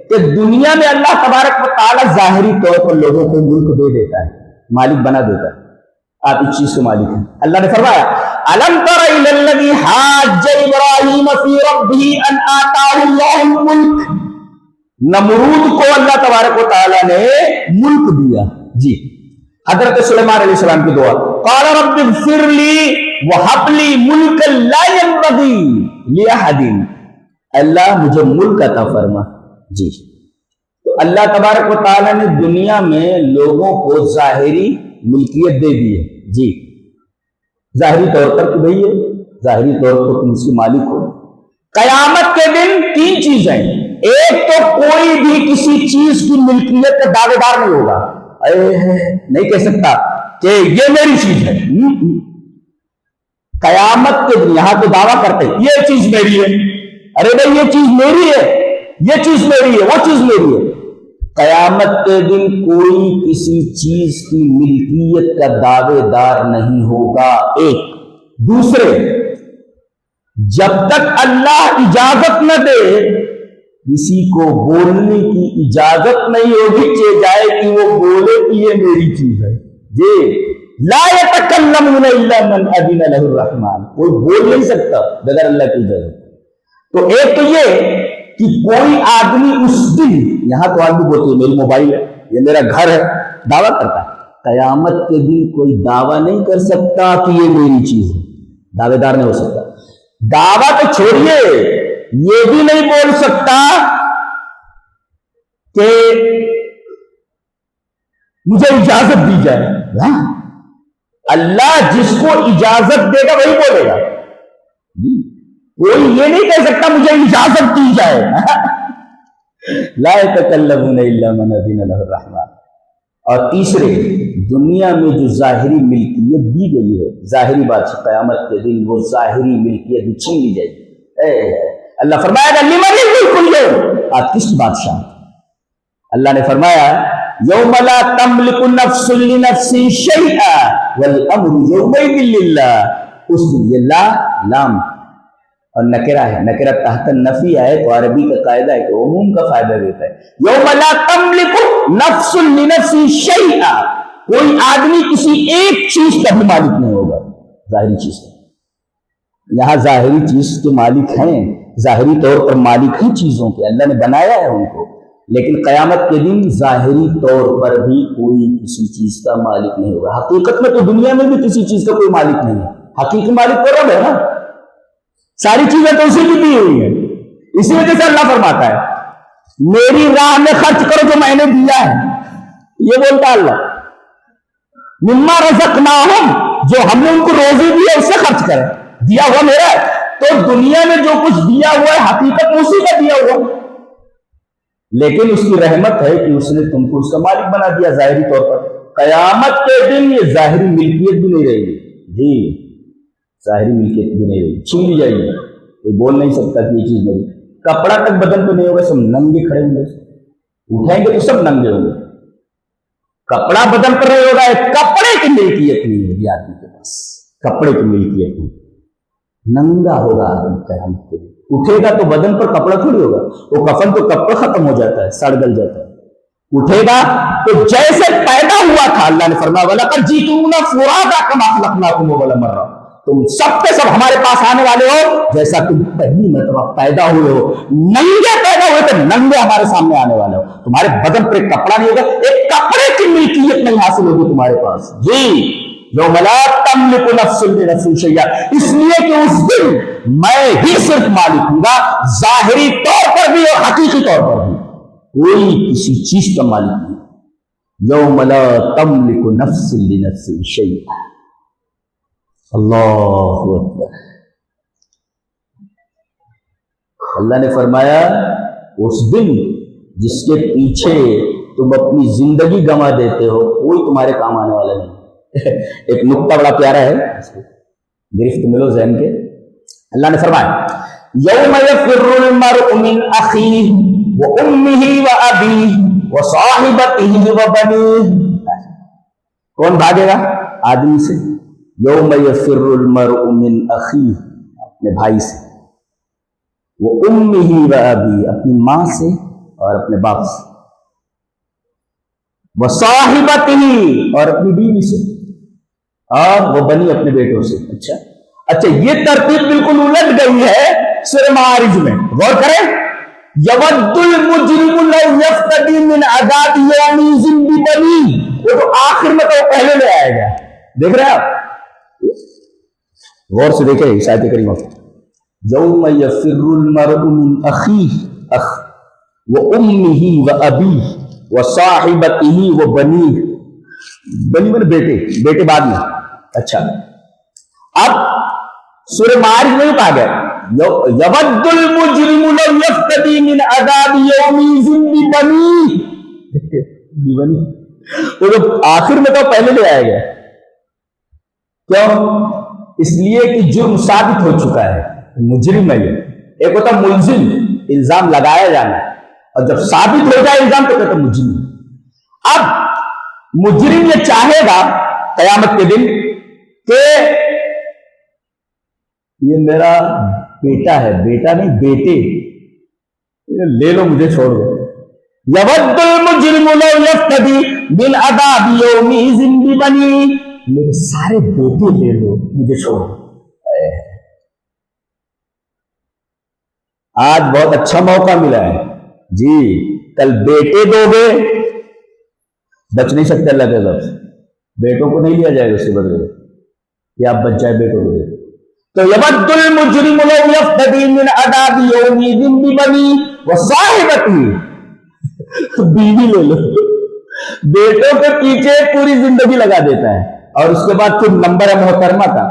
کہ دنیا میں اللہ تبارک و تعالیٰ ظاہری طور پر لوگوں کو ملک دے دیتا ہے، مالک بنا دیتا ہے، آپ اس چیز کے مالک ہیں۔ اللہ نے فرمایا الم تر الی الذی حاج ابراہیم فی ربہ ان آتاہ اللہ الملک، نمرود کو اللہ تبارک و تعالیٰ نے ملک دیا جی۔ حضرت سلیمان علیہ السلام کی دعا، قال رب اغفر لی وہب لی ملکا لا ینبغی لاحد، اللہ مجھے ملک عطا فرما جی۔ تو اللہ تبارک و تعالیٰ نے دنیا میں لوگوں کو ظاہری ملکیت دے دی ہے جی، ظاہری طور پر کہ بھئی ظاہری طور پر تم اس کے مالک ہو۔ قیامت کے دن تین چیزیں، ایک تو کوئی بھی کسی چیز کی ملکیت کا دعوے دار نہیں ہوگا، نہیں کہہ سکتا کہ یہ میری چیز ہے۔ قیامت کے دن یہاں تو دعویٰ کرتے یہ چیز میری ہے، ارے بھائی یہ چیز میری ہے، یہ چیز میری ہے، وہ چیز میری ہے۔ قیامت کے دن کوئی کسی چیز کی ملکیت کا دعوے دار نہیں ہوگا، ایک۔ دوسرے، جب تک اللہ اجازت نہ دے کسی کو بولنے کی اجازت نہیں ہوگی کہ جائے کہ وہ بولے کہ یہ میری چیز ہے جی۔ لا یتکلمون الا من اذن له الرحمن، کوئی بول نہیں سکتا بغیر اللہ کی اجازت۔ تو ایک تو یہ کہ کوئی آدمی اس دن، یہاں تو آدمی بولتے ہیں میری موبائل ہے، یہ میرا گھر ہے، دعویٰ کرتا ہے۔ قیامت کے دن کوئی دعویٰ نہیں کر سکتا کہ یہ میری چیز ہے، دعوے دار نہیں ہو سکتا۔ دعویٰ تو چھوڑیے، یہ بھی نہیں بول سکتا کہ مجھے اجازت دی جائے۔ اللہ جس کو اجازت دے گا وہی بولے گا، کوئی یہ نہیں کہہ سکتا مجھے اجازت دی جائے۔ لا یتکلمون الا من اذن له الرحمن۔ اور تیسرے، دنیا میں جو ظاہری ملکیت دی گئی ہے، ظاہری بات، قیامت کے دن وہ ظاہری ملکیت چھین لی جائے گی۔ اللہ فرمایا گا لمن الملک اليوم، آج کس بادشاہ؟ اللہ نے فرمایا یوم لا تملک نفس لنفس شیئا والامر یومئذ للہ۔ اس دن یہ لا لام اور نکرہ ہے، نکرہ تحت النفی آئے تو عربی کا قاعدہ ہے کہ عموم کا فائدہ دیتا ہے۔ یوم لا تملک نفس لنفس شیئا، کوئی آدمی کسی ایک چیز کا بھی مالک نہیں ہوگا، ظاہری چیز کا۔ یہاں ظاہری چیز کے مالک ہیں، ظاہری طور پر مالک ہیں چیزوں کے، اللہ نے بنایا ہے ان کو، لیکن قیامت کے دن ظاہری طور پر بھی کوئی کسی چیز کا مالک نہیں ہوگا۔ حقیقت میں تو دنیا میں بھی کسی چیز کا کوئی مالک نہیں ہے، حقیقی مالک تو رب ہے نا۔ ساری چیزیں تو اسی کی دی ہوئی ہیں. اسی وجہ سے اللہ فرماتا ہے میری راہ میں خرچ کرو جو میں نے دیا ہے. یہ بولتا اللہ مما رزقناہم، جو ہم نے ان کو روزی دی ہے اس سے خرچ کرے. دیا ہوا میرا ہے تو دنیا میں جو کچھ دیا ہوا ہے حقیقت میں اسی کا دیا ہوا، لیکن اس کی رحمت ہے کہ اس نے تم کو اس کا مالک بنا دیا ظاہری طور پر. قیامت کے دن یہ ظاہری ملکیت بھی نہیں رہے گی. جی ظاہری ملکیت بھی نہیں رہے گی، چھین لی جائے گی. کوئی بول نہیں سکتا کہ یہ چیز نہیں. کپڑا تک بدن پہ نہیں ہوگا، سب ننگے کھڑے ہوں گے. اٹھائیں گے تو سب ننگے ہوں گے. کپڑا بدن پر نہیں ہوگا. ایک کپڑے کی ملکیت نہیں ہوگی آدمی کے پاس. کپڑے کی ملکیت نہیں. ننگا ہوگا آدمی قیامت کے دن. اٹھے گا تو بدن پر کپڑا تھوڑی ہوگا. وہ کفن تو کب پر ختم ہو جاتا ہے، سڑ گل جاتا ہے. اٹھے گا تو جیسے پیدا ہوا تھا، اللہ نے فرمایا وَلَقَدْ جِئْتُمُونَا فُرَادَىٰ كَمَا خَلَقْنَاكُمْ أَوَّلَ مَرَّةٍ. تم سب کے سب ہمارے پاس آنے والے ہو جیسا تم پہلی مرتبہ پیدا ہوئے ہو. ننگے پیدا ہوئے تو ننگے ہمارے سامنے آنے والے ہو. تمہارے بدن پر ایک کپڑا نہیں ہوگا، ایک کپڑے کی ملکیت نہیں حاصل ہوگی تمہارے پاس. جی یوم لا تملک نفس لنفس شیئا، اس لیے کہ اس دن میں ہی صرف مالک ہوں گا، ظاہری طور پر بھی اور حقیقی طور پر بھی. کوئی کسی چیز کا مالک نہیں. یوم لا تملک نفس لنفس شیئا. اللہ اکبر. اللہ نے فرمایا اس دن جس کے پیچھے تم اپنی زندگی گنوا دیتے ہو کوئی تمہارے کام آنے والا نہیں. ایک نقطہ بڑا پیارا ہے، گرفت ملو ذہن کے. اللہ نے فرمایا یوم یفر المرء من اخیہ وامہ وابیہ وصاحبتہ وبنیہ. کون بھاگے گا آدمی سے؟ یوم یفر المرء من اخیہ، اپنے بھائی سے، وامہ وابیہ، اپنی ماں سے اور اپنے باپ سے، وصاحبتہ، اور اپنی بیوی سے، اور وہ بنی، اپنے بیٹوں سے. اچھا یہ ترتیب بالکل الٹ گئی ہے سورہ معارج میں. غور کریں. یود المجرم لو یفتدی من عذاب یومئذ ببنیہ، وہ تو آخر میں تو پہلے لے آئے گا. دیکھ رہے ہیں آپ؟ غور سے دیکھیں اس آیت کریمہ. یوم یفر المرء من اخیہ وامہ وابیہ وصاحبتہ وبنیہ. بنی میں بیٹے، بیٹے بعد میں. اچھا اب سورہ معارج میں کہا گیا یود المجرم لو یفتدی من عذاب یومئذ ببنیہ. وہ تو آخر میں تو پہلے لے آیا گیا. کیوں؟ اس لیے کہ جرم ثابت ہو چکا ہے. مجرم ہے یہ. ایک ہوتا ملزم، الزام لگایا جانا ہے، اور جب ثابت ہو جائے الزام تو کہتا مجرم. اب مجرم یہ چاہے گا قیامت کے دن کہ یہ میرا بیٹا ہے، بیٹا نہیں بیٹے، لے لو مجھے چھوڑ دو. یود المجرم لو یفتدی من عذاب یومئذ ببنیہ، میرے سارے بیٹے لے لو مجھے چھوڑ دو. آج بہت اچھا موقع ملا ہے جی. کل بیٹے دو گے بچ نہیں سکتے اللہ کے غضب سے. بیٹوں کو نہیں لیا جائے گا اس کے بدلے میں، یا آپ بچ جائے بیٹوں کو. تو یود المجرم لو یفتدی من عذاب یومئذ ببنیہ وصاحبتہ، بیوی لے لو. بیٹوں کے پیچھے پوری زندگی لگا دیتا ہے، اور اس کے بعد پھر نمبر ہے محترمہ کا.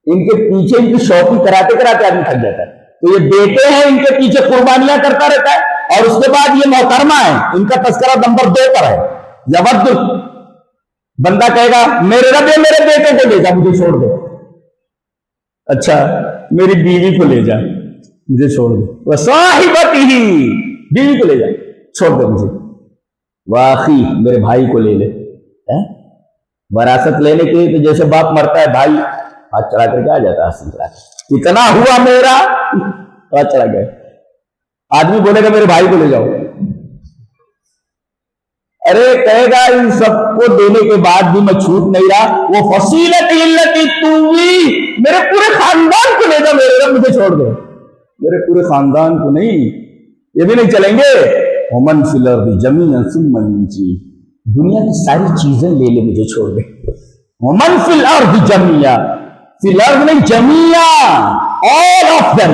ان کے پیچھے ان کی شاپنگ کراتے کراتے آدمی تھک جاتا ہے. تو یہ بیٹے ہیں، ان کے پیچھے قربانیاں کرتا رہتا ہے، اور اس کے بعد یہ محترمہ ہے، ان کا تذکرہ نمبر 2 پر ہے. یود، بندہ کہے گا میرے رب میرے بیٹے کو لے جا مجھے چھوڑ دے. اچھا میری بیوی کو لے جا مجھے چھوڑ دے. وصاحبتہ، بیوی کو لے جا چھوڑ دے مجھے. واخی، میرے بھائی کو لے لے. وراثت لینے کے لیے تو جیسے باپ مرتا ہے بھائی ہاتھ چڑھا کر کے آ جاتا ہے. کتنا ہوا میرا، ہاتھ چڑھا گیا. آدمی بولے گا میرے بھائی کو لے جاؤ. ارے کہے گا ان سب کو دینے کے بعد بھی میں چھوٹ نہیں رہا. وہ فصیلتی التی تؤوی، میرے پورے خاندان کو لے جا، میرے رب مجھے چھوڑ دو. میرے پورے خاندان کو نہیں، یہ بھی نہیں چلیں گے. ومن فی الارض جمیعا ثم ينجیہ، دنیا کی ساری چیزیں لے لے مجھے چھوڑ دے. ومن فی الارض جمیعا، فی الارض نہیں جمیعا، all of them,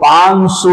500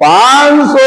500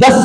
10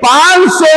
500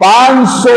500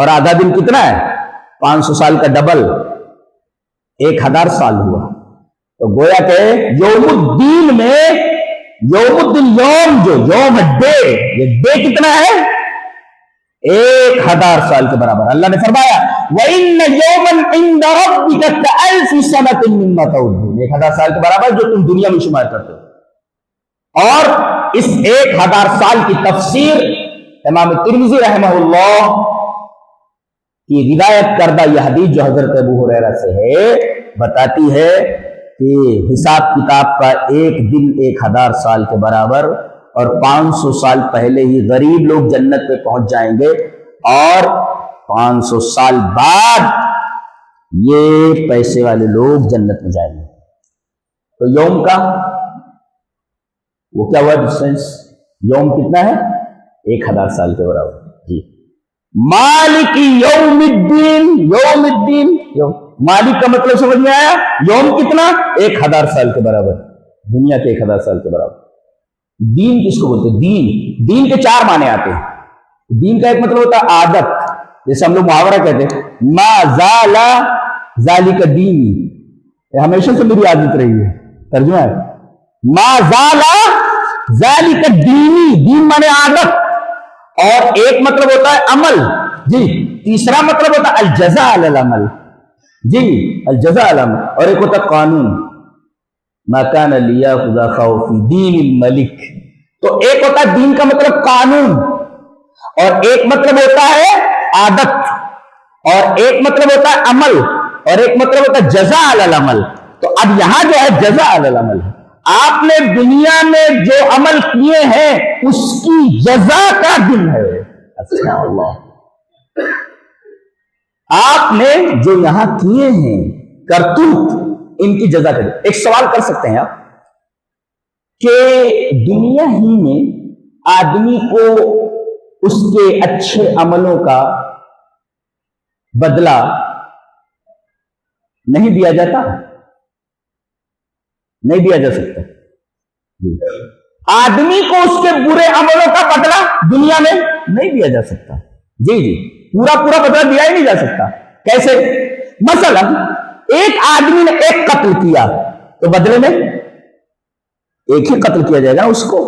اور آدھا دن کتنا ہے؟ 500 سال کا ڈبل 1000 سال ہوا. تو گویا کہ یوم الدین میں یوم الدین یوم جو یوم ڈے، یہ ڈے کتنا ہے؟ 1000 سال کے برابر. اللہ نے فرمایا وَإِنَّ يَوْمًا عِنْدَ رَبِّكَ كَأَلْفِ سَنَةٍ مِّمَّا تَعُدُّونَ، 1000 سال کے برابر جو تم دنیا میں شمار کرتے ہو. اور اس 1000 سال کی تفسیر امام ترمذی رحمہ اللہ کی روایت کردہ یہ حدیث جو حضرت ابو ہریرہ سے ہے بتاتی ہے کہ حساب کتاب کا ایک دن 1000 سال کے برابر، اور 500 سال پہلے ہی غریب لوگ جنت پہ پہنچ جائیں گے، اور 500 سال بعد یہ پیسے والے لوگ جنت میں جائیں گے. تو یوم کا وہ کیا ہوا ڈسٹینس؟ یوم کتنا ہے؟ 1000 سال کے برابر. جی مالک یوم الدین، یوم الدین یوم، مالک کا مطلب سمجھ میں آیا؟ یوم کتنا؟ 1000 سال کے برابر، دنیا کے 1000 سال کے برابر. دین کس کو بولتے ہیں؟ دین، دین کے 4 معنی آتے ہیں. دین کا ایک مطلب ہوتا ہے عادت، جیسے ہم لوگ محاورہ کہتے ہیں ما زال ذالک دینی، ہمیشہ سے میری عادت رہی ہے. ترجمہ ہے ما زال ذالک دینی، دین مانے عادت. اور ایک مطلب ہوتا ہے عمل، جی. تیسرا مطلب ہوتا ہے الجزاء علی العمل، جی الجزاء علی العمل. اور ایک ہوتا ہے قانون، ما کان لیاخذ فی دین الملک. تو ایک ہوتا ہے دین کا مطلب قانون، اور ایک مطلب ہوتا ہے عادت، اور ایک مطلب ہوتا ہے عمل، اور ایک مطلب ہوتا ہے جزاء علی العمل. تو اب یہاں جو ہے جزاء علی العمل ہے. آپ نے دنیا میں جو عمل کیے ہیں اس کی جزا کا دن ہے. اچھا اللہ، آپ نے جو یہاں کیے ہیں کرتوت، ان کی جزا کا دن. ایک سوال کر سکتے ہیں آپ کہ دنیا ہی میں آدمی کو اس کے اچھے عملوں کا بدلہ نہیں دیا جاتا؟ نہیں دیا جا سکتا. آدمی کو اس کے برے عملوں کا بدلہ دنیا میں نہیں دیا جا سکتا. جی جی، پورا بدلہ دیا ہی نہیں جا سکتا. کیسے؟ مثلا ایک آدمی نے ایک قتل کیا تو بدلے میں ایک ہی قتل کیا جائے گا اس کو،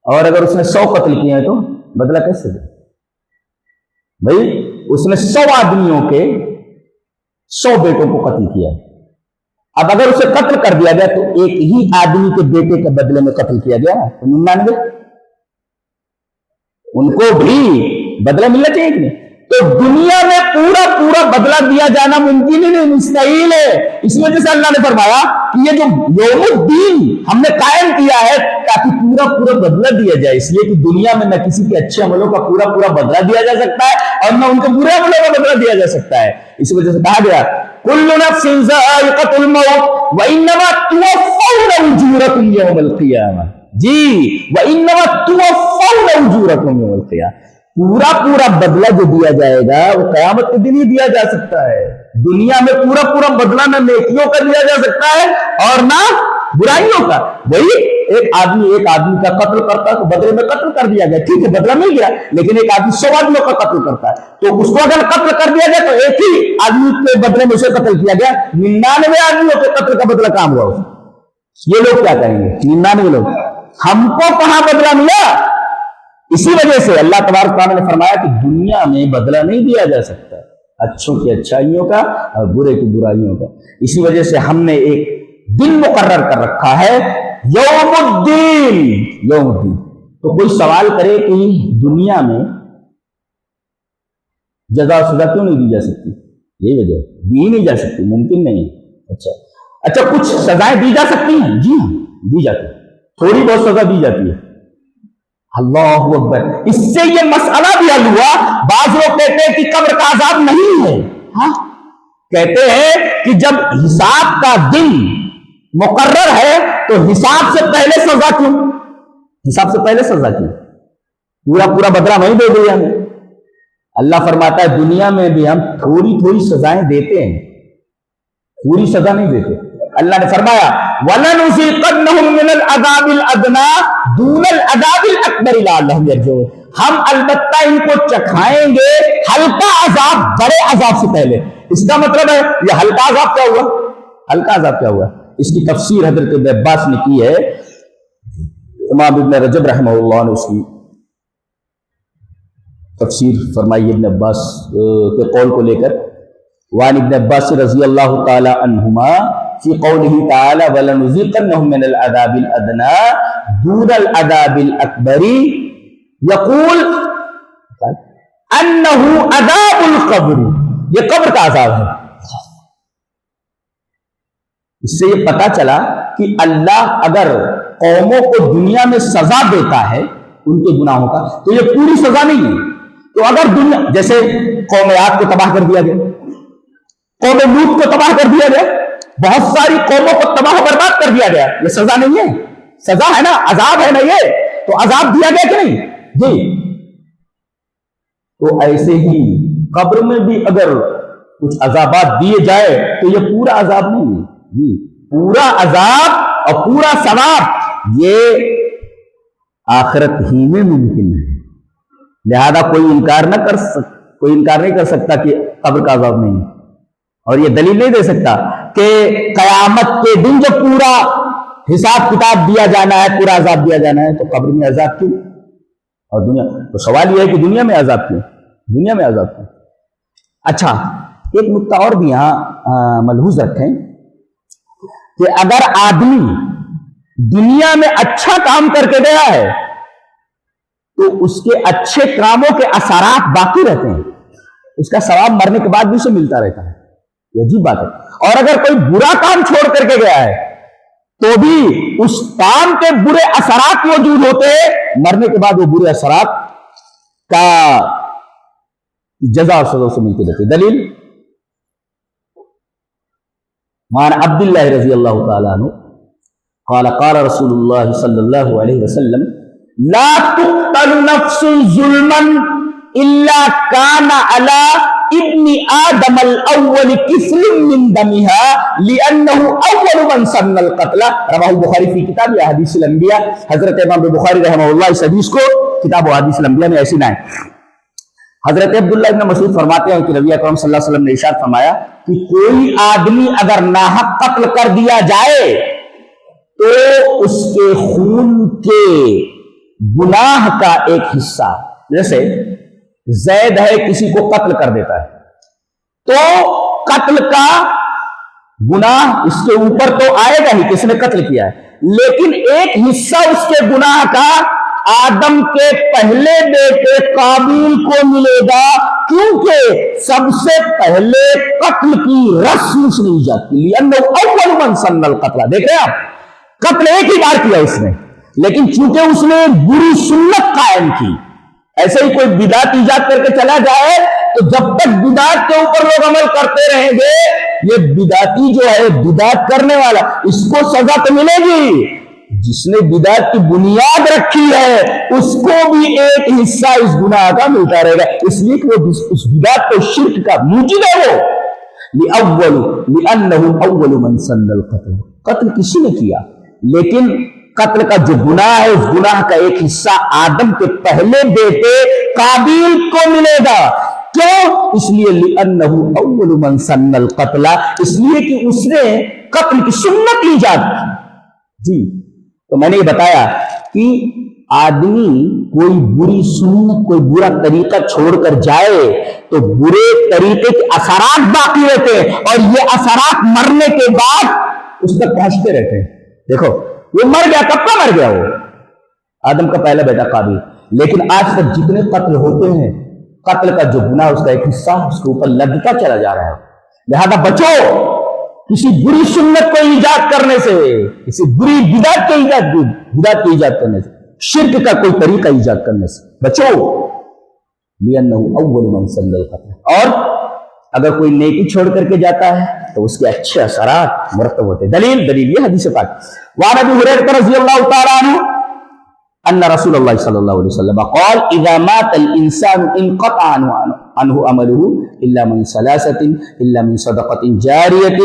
اور اگر اس نے 100 قتل کیے ہیں تو بدلہ کیسے دے؟ بھائی اس نے 100 آدمیوں کے 100 بیٹوں کو قتل کیا. اب اگر اسے قتل کر دیا گیا تو ایک ہی آدمی کے بیٹے کے بدلے میں قتل کیا گیا تو 99 ان کو بھی بدلہ ملنا چاہیے کہ نہیں؟ تو دنیا میں پورا بدلہ دیا جانا ممکن ہی نہیں، مستحیل ہے. اس وجہ سے اللہ نے فرمایا کہ یہ جو یوم الدین ہم نے قائم کیا ہے تاکہ پورا بدلہ دیا جائے. اس لیے کہ دنیا میں نہ کسی کے اچھے عملوں کا پورا بدلہ دیا جا سکتا ہے اور نہ ان کے برے عملوں کا بدلہ دیا جا سکتا ہے. اس وجہ سے کہا گیا کل نفس ذائقۃ الموت وانما توفون اجورکم یوم القیامہ. جی وانما توفون اجورکم یوم القیامہ. پورا بدلہ جو دیا جائے گا وہ قیامت کے دن ہی دیا جا سکتا ہے. دنیا میں پورا بدلہ نہ نیکیوں کا دیا جا سکتا ہے اور نہ برائیوں کا. وہی ایک آدمی کا قتل کرتا ہے تو بدلے میں قتل کر دیا گیا، ٹھیک ہے بدلہ مل گیا. لیکن ایک آدمی 100 آدمیوں کا قتل کرتا ہے تو اس کو اگر قتل کر دیا گیا تو ایک ہی آدمی کے بدلے میں اسے قتل کیا گیا. 99 آدمیوں کے قتل کا بدلہ کام ہوا. یہ لوگ کیا کہیں گے؟ 99 لوگ ہم کو کہاں بدلہ ملا؟ اسی وجہ سے اللہ تبارک تعالیٰ نے فرمایا کہ دنیا میں بدلہ نہیں دیا جا سکتا اچھوں کی اچھائیوں کا اور برے کی برائیوں کا. اسی وجہ سے ہم نے ایک دن مقرر کر رکھا ہے یوم الدین. یوم الدین. تو کوئی سوال کرے کہ دنیا میں جزا و سزا کیوں نہیں دی جا سکتی؟ یہی وجہ دی نہیں جا سکتی، ممکن نہیں. اچھا کچھ سزائیں دی جا سکتی ہیں؟ جی ہاں دی جاتی، تھوڑی بہت سزا دی جاتی ہے. اللہ اکبر. اس سے یہ مسئلہ بھی حل ہوا. بعض لوگ کہتے ہیں کہ قبر کا عذاب نہیں ہے. ہاں کہتے ہیں کہ جب حساب کا دن مقرر ہے تو حساب سے پہلے سزا کیوں؟ حساب سے پہلے سزا کیوں؟ پورا بدلہ نہیں دے دیا ہمیں. اللہ فرماتا ہے دنیا میں بھی ہم تھوڑی سزائیں دیتے ہیں، پوری سزا نہیں دیتے. اللہ نے فرمایا وَلَنُذِيقَنَّهُم مِّنَ الْعَذَابِ الْأَدْنَىٰ دُونَ الْعَذَابِ الْأَكْبَرِ لَعَلَّهُمْ يَرْجِعُونَ. ہم البتہ ان کو چکھائیں گے ہلکا عذاب بڑے عذاب سے پہلے. اس کا مطلب ہے یہ ہلکا عذاب کیا ہوا؟ ہلکا عذاب کیا ہوا؟ اس کی تفسیر حضرت ابن عباس نے کی ہے. امام ابن رجب رحمہ اللہ نے اس کی تفسیر فرمائی ابن عباس کے قول کو لے کر. وعن ابن عباس رضی اللہ تعالی عنہما فی قولہ تعالی وَلَنُذِيقَنَّهُم مِّنَ الْعَذَابِ الْأَدْنَىٰ دُونَ الْعَذَابِ الْأَكْبَرِ یقول انه عذاب القبر. یہ قبر کا عذاب ہے. اس سے یہ پتا چلا کہ اللہ اگر قوموں کو دنیا میں سزا دیتا ہے ان کے گناہوں کا تو یہ پوری سزا نہیں ہے. تو اگر دنیا جیسے قوم عاد کو تباہ کر دیا گیا, قوم لوط کو تباہ کر دیا گیا, بہت ساری قوموں کو تباہ برباد کر دیا گیا, یہ سزا نہیں ہے؟ سزا ہے نا, عذاب ہے نا. یہ تو عذاب دیا گیا کہ نہیں جی. تو ایسے ہی قبر میں بھی اگر کچھ عذابات دیے جائے تو یہ پورا عذاب نہیں ہے جی. پورا عذاب اور پورا ثواب یہ آخرت ہی میں ممکن ہے. لہذا کوئی انکار نہیں کر سکتا کہ قبر کا عذاب نہیں ہے, اور یہ دلیل نہیں دے سکتا کہ قیامت کے دن جو پورا حساب کتاب دیا جانا ہے, پورا عذاب دیا جانا ہے, تو قبر میں عذاب کیوں اور دنیا؟ تو سوال یہ ہے کہ دنیا میں عذاب کیوں, دنیا میں عذاب کیوں. اچھا, ایک نقطہ اور بھی یہاں ملحوظ رکھیں کہ اگر آدمی دنیا میں اچھا کام کر کے گیا ہے تو اس کے اچھے کاموں کے اثرات باقی رہتے ہیں, اس کا ثواب مرنے کے بعد بھی اسے ملتا رہتا ہے. یہ عجیب بات ہے. اور اگر کوئی برا کام چھوڑ کر کے گیا ہے تو بھی اس کام کے برے اثرات موجود ہوتے ہیں, مرنے کے بعد وہ برے اثرات کا جزا اور سزا سے ملتی رہتی. دلیل مان عبداللہ رضی اللہ تعالیٰ عنہ قال قال رسول اللہ صلی اللہ علیہ وسلم لا تقتل نفس ظلما الا كان على ابن آدم الاول كفل من دمها لانه اول من سن القتل. رواه البخاری فی کتاب احادیث الانبیاء. حضرت امام بخاری رحمہ اللہ اس حدیث کو کتاب احادیث الانبیاء میں ایسی نہ ہے. حضرت عبداللہ ابن مسعود فرماتے ہیں کہ نبی اکرم صلی اللہ علیہ وسلم نے ارشاد فرمایا کہ کوئی آدمی اگر ناحق قتل کر دیا جائے تو اس کے خون کے گناہ کا ایک حصہ, جیسے زید ہے کسی کو قتل کر دیتا ہے تو قتل کا گناہ اس کے اوپر تو آئے گا ہی, کس نے قتل کیا ہے, لیکن ایک حصہ اس کے گناہ کا آدم کے پہلے بیٹے قابیل کو ملے گا, کیونکہ سب سے پہلے قتل کی رسم اس نے ایجاد کی. لأنه اول من سن القتل. دیکھ رہے آپ, قتل ایک ہی بار کیا اس نے, لیکن چونکہ اس نے بری سنت قائم کی. ایسے ہی کوئی بدعت ایجاد کر کے چلا جائے تو جب تک بدعت کے اوپر لوگ عمل کرتے رہیں گے, یہ بدعتی جو ہے بدعت کرنے والا, اس کو سزا تو ملے گی. جس نے بدعت کی بنیاد رکھی ہے اس کو بھی ایک حصہ اس گناہ کا ملتا رہے گا, اس لیے کہ وہ اس بدعت کو شرک کا موجب ہے. وہ لأنه اول من سن القتل. قتل کسی نے کیا, لیکن قتل کا جو گناہ ہے اس گناہ کا ایک حصہ آدم کے پہلے بیٹے قابیل کو ملے گا. کیوں؟ اس لیے لأنه اول من سن القتل, اس لیے کہ اس نے قتل کی سنت ایجاد کی. جی, تو میں نے یہ بتایا کہ آدمی کوئی بری سنت, کوئی برا طریقہ چھوڑ کر جائے تو برے طریقے کے اثرات باقی رہتے ہیں, اور یہ اثرات مرنے کے بعد اس تک پہنچتے رہتے ہیں. دیکھو وہ مر گیا, کب کا مر گیا, وہ آدم کا پہلا بیٹا قابیل, لیکن آج تک جتنے قتل ہوتے ہیں قتل کا جو گناہ اس کا ایک حصہ اس کے اوپر لگتا چلا جا رہا ہے. لہذا بچو کسی بری سنت کو ایجاد کرنے سے, کسی بری بدعت کے ایجاد کرنے سے, شرک کا کوئی طریقہ ایجاد کرنے سے بچو. لأنه اول من سن القتل. اور اگر کوئی نیکی چھوڑ کر کے جاتا ہے تو اس کے اچھے اثرات مرتب ہوتے ہیں. دلیل یہ حدیث پاک. وعن ابی ہریرہ رضی اللہ تعالی عنہ ان رسول اللہ صلی اللہ علیہ وسلم قال اذا مات الانسان انقطع عنه عمله الا من ثلاثه الا من صدقه جاريه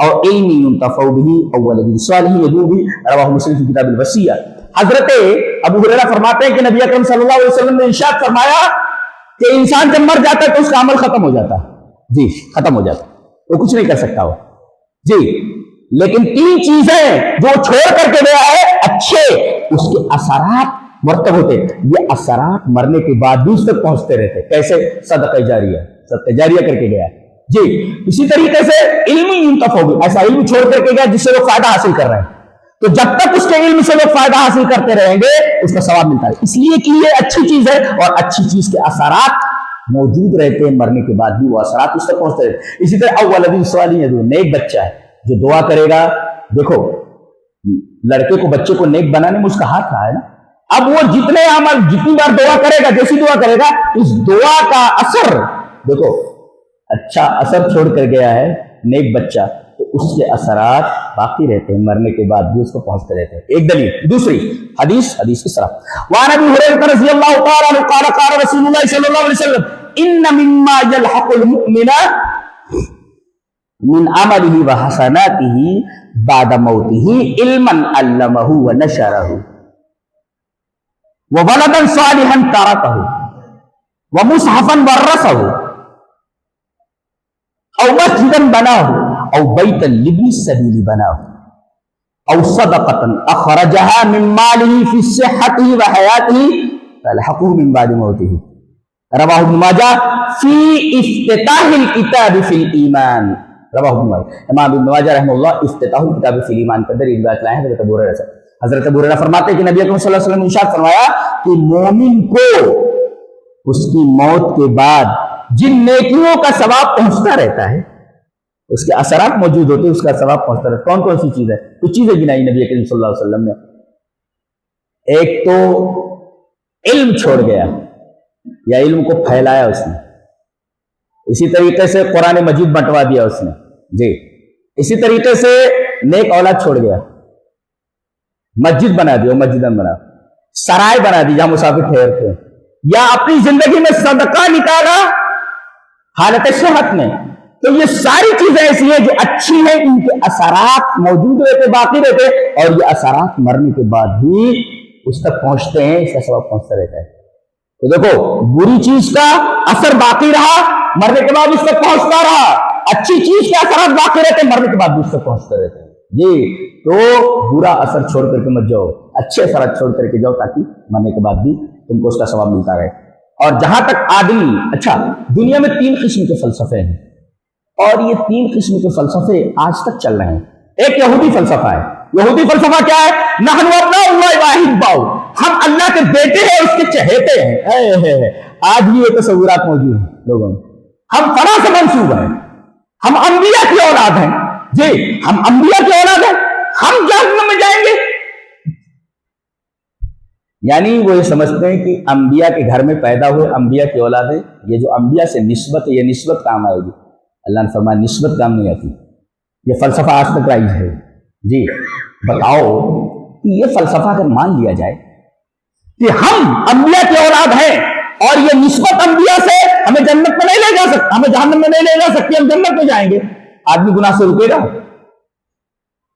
او علم ينتفع به او ولد صالح يدعو به. رواه مسلم في كتاب الوصيه. حضرت ابو ہریرہ فرماتے ہیں کہ نبی اکرم صلی اللہ علیہ وسلم نے ارشاد فرمایا کہ انسان جب مر جاتا ہے تو اس کا عمل ختم ہو جاتا ہے، جی ختم ہو جاتا ہے، وہ کچھ نہیں کر سکتا وہ، جی لیکن 3 چیزیں جو چھوڑ کر کے گیا ہے اچھے، اس کے اثرات مرتب ہوتے، یہ اثرات مرنے کے بعد بھی اس تک پہنچتے رہتے. کیسے؟ صدقہ جاریہ، صدقہ جاریہ کر کے گیا جی. اسی طریقے سے علم ينتفع به، ایسا علم چھوڑ کر کے گیا جس سے لوگ فائدہ حاصل کر رہے ہیں، تو جب تک اس کے علم سے لوگ فائدہ حاصل کرتے رہیں گے اس کا ثواب ملتا ہے، اس لیے کہ یہ اچھی چیز ہے اور اچھی چیز کے اثرات موجود رہتے ہیں، مرنے کے بعد بھی وہ اثرات اس تک پہنچتے رہتے ہیں. اسی طرح اول صالح يدعو، نیک بچہ ہے جو دعا کرے گا. دیکھو لڑکے کو، بچے کو نیک بنانے میں اس کا ہاتھ رہا ہے نا، اب وہ جتنے عمل، جتنی بار دعا کرے گا، جیسی دعا کرے گا، اس دعا کا اثر دیکھو، اچھا اثر چھوڑ کر گیا ہے نیک بچہ، تو اس کے اثرات باقی رہتے ہیں، مرنے کے بعد بھی اس کو پہنچتے رہتے ہیں. ایک دلیل. دوسری حدیث اس طرح وعن ابی ہریرہ رضی اللہ تعالی عنہ قال قال رسول اللہ صلی اللہ علیہ وسلم ان مما يلحق المؤمن من عمله وحسناته بعد موته علما علمه ونشره وولدا صالحا تركه ومصحفا ورثه او مسجدا بناه او بیتا لابن السبیل بناه او صدقة اخرجها من ماله في صحته وحياته فالحقه من بعد موته. رواہ ابن ماجہ فی افتتاح الکتاب فی الایمان. رواہ ابن ماجہ، امام ابن ماجہ رحمہ اللہ افتتاح الکتاب فی الایمان کے اندر یہ روایت لائے ہیں حضرت ابو ہریرہ سے. حضرت ابو ہریرہ فرماتے ہیں کہ نبی اکرم صلی اللہ علیہ وسلم نے ارشاد فرمایا کہ مومن کو اس کی موت کے بعد جن نیکیوں کا ثواب پہنچتا رہتا ہے، اس کے اثرات موجود ہوتے ہیں، اس کا ثواب پہنچتا رہتا ہے. کون کون سی چیز ہے؟ کچھ چیزیں گنائی نبی کریم صلی اللہ علیہ وسلم نے. ایک تو علم چھوڑ گیا یا علم کو پھیلایا اس نے، اسی طریقے سے قرآن مجید بنٹوا دیا اس نے جی. اسی طریقے سے نیک اولاد چھوڑ گیا، مسجد بنا دی، مسجد بنا، سرائے بنا دی جہاں مسافر ٹھہرتے ہیں، یا اپنی زندگی میں صدقہ نکالا حالت صحت میں. تو یہ ساری چیزیں ایسی ہیں جو اچھی ہیں، ان کے اثرات موجود رہتے، باقی رہتے، اور یہ اثرات مرنے کے بعد بھی اس تک پہنچتے ہیں، اس کا سبب پہنچتا رہتا ہے. تو دیکھو بری چیز کا اثر باقی رہا، مرنے کے بعد اس تک پہنچتا رہا، اچھی چیز کے اثرات باقی رہتے، مرنے کے بعد بھی اس تک پہنچتے رہتے جی. تو برا اثر چھوڑ کر کے مت جاؤ، اچھے اثرات چھوڑ کر کے جاؤ تاکہ مرنے کے بعد بھی تم کو اس کا ثواب ملتا رہے. اور جہاں تک آدمی، اچھا دنیا میں 3 قسم کے فلسفے ہیں، اور یہ 3 قسم کے فلسفے آج تک چل رہے ہیں. ایک یہودی فلسفہ ہے. یہودی فلسفہ کیا ہے؟ نحن ابناء اللہ واحباؤ، ہم اللہ کے بیٹے ہیں، اس کے چہیتے ہیں. آج بھی یہ تصورات موجود ہیں لوگوں میں. ہم فلاں سے منسوب ہیں، ہم انبیاء کی اولاد ہیں جی، ہم انبیاء کی اولاد ہیں، ہم جہنم میں جائیں گے. یعنی وہ یہ سمجھتے ہیں کہ انبیاء کے گھر میں پیدا ہوئے، انبیاء کی اولاد ہے، یہ جو انبیاء سے نسبت ہے یہ نسبت کام آئے گی. اللہ نے فرمایا نسبت کام نہیں آتی. یہ فلسفہ آج تک رائج ہے جی. بتاؤ کہ یہ فلسفہ اگر مان لیا جائے کہ ہم انبیاء کی اولاد ہیں اور یہ نسبت انبیاء سے ہمیں جنت میں نہیں لے جا سکتی، ہمیں جہنم میں نہیں لے جا سکتی، ہم جنت میں جائیں گے، آدمی گناہ سے رکے گا؟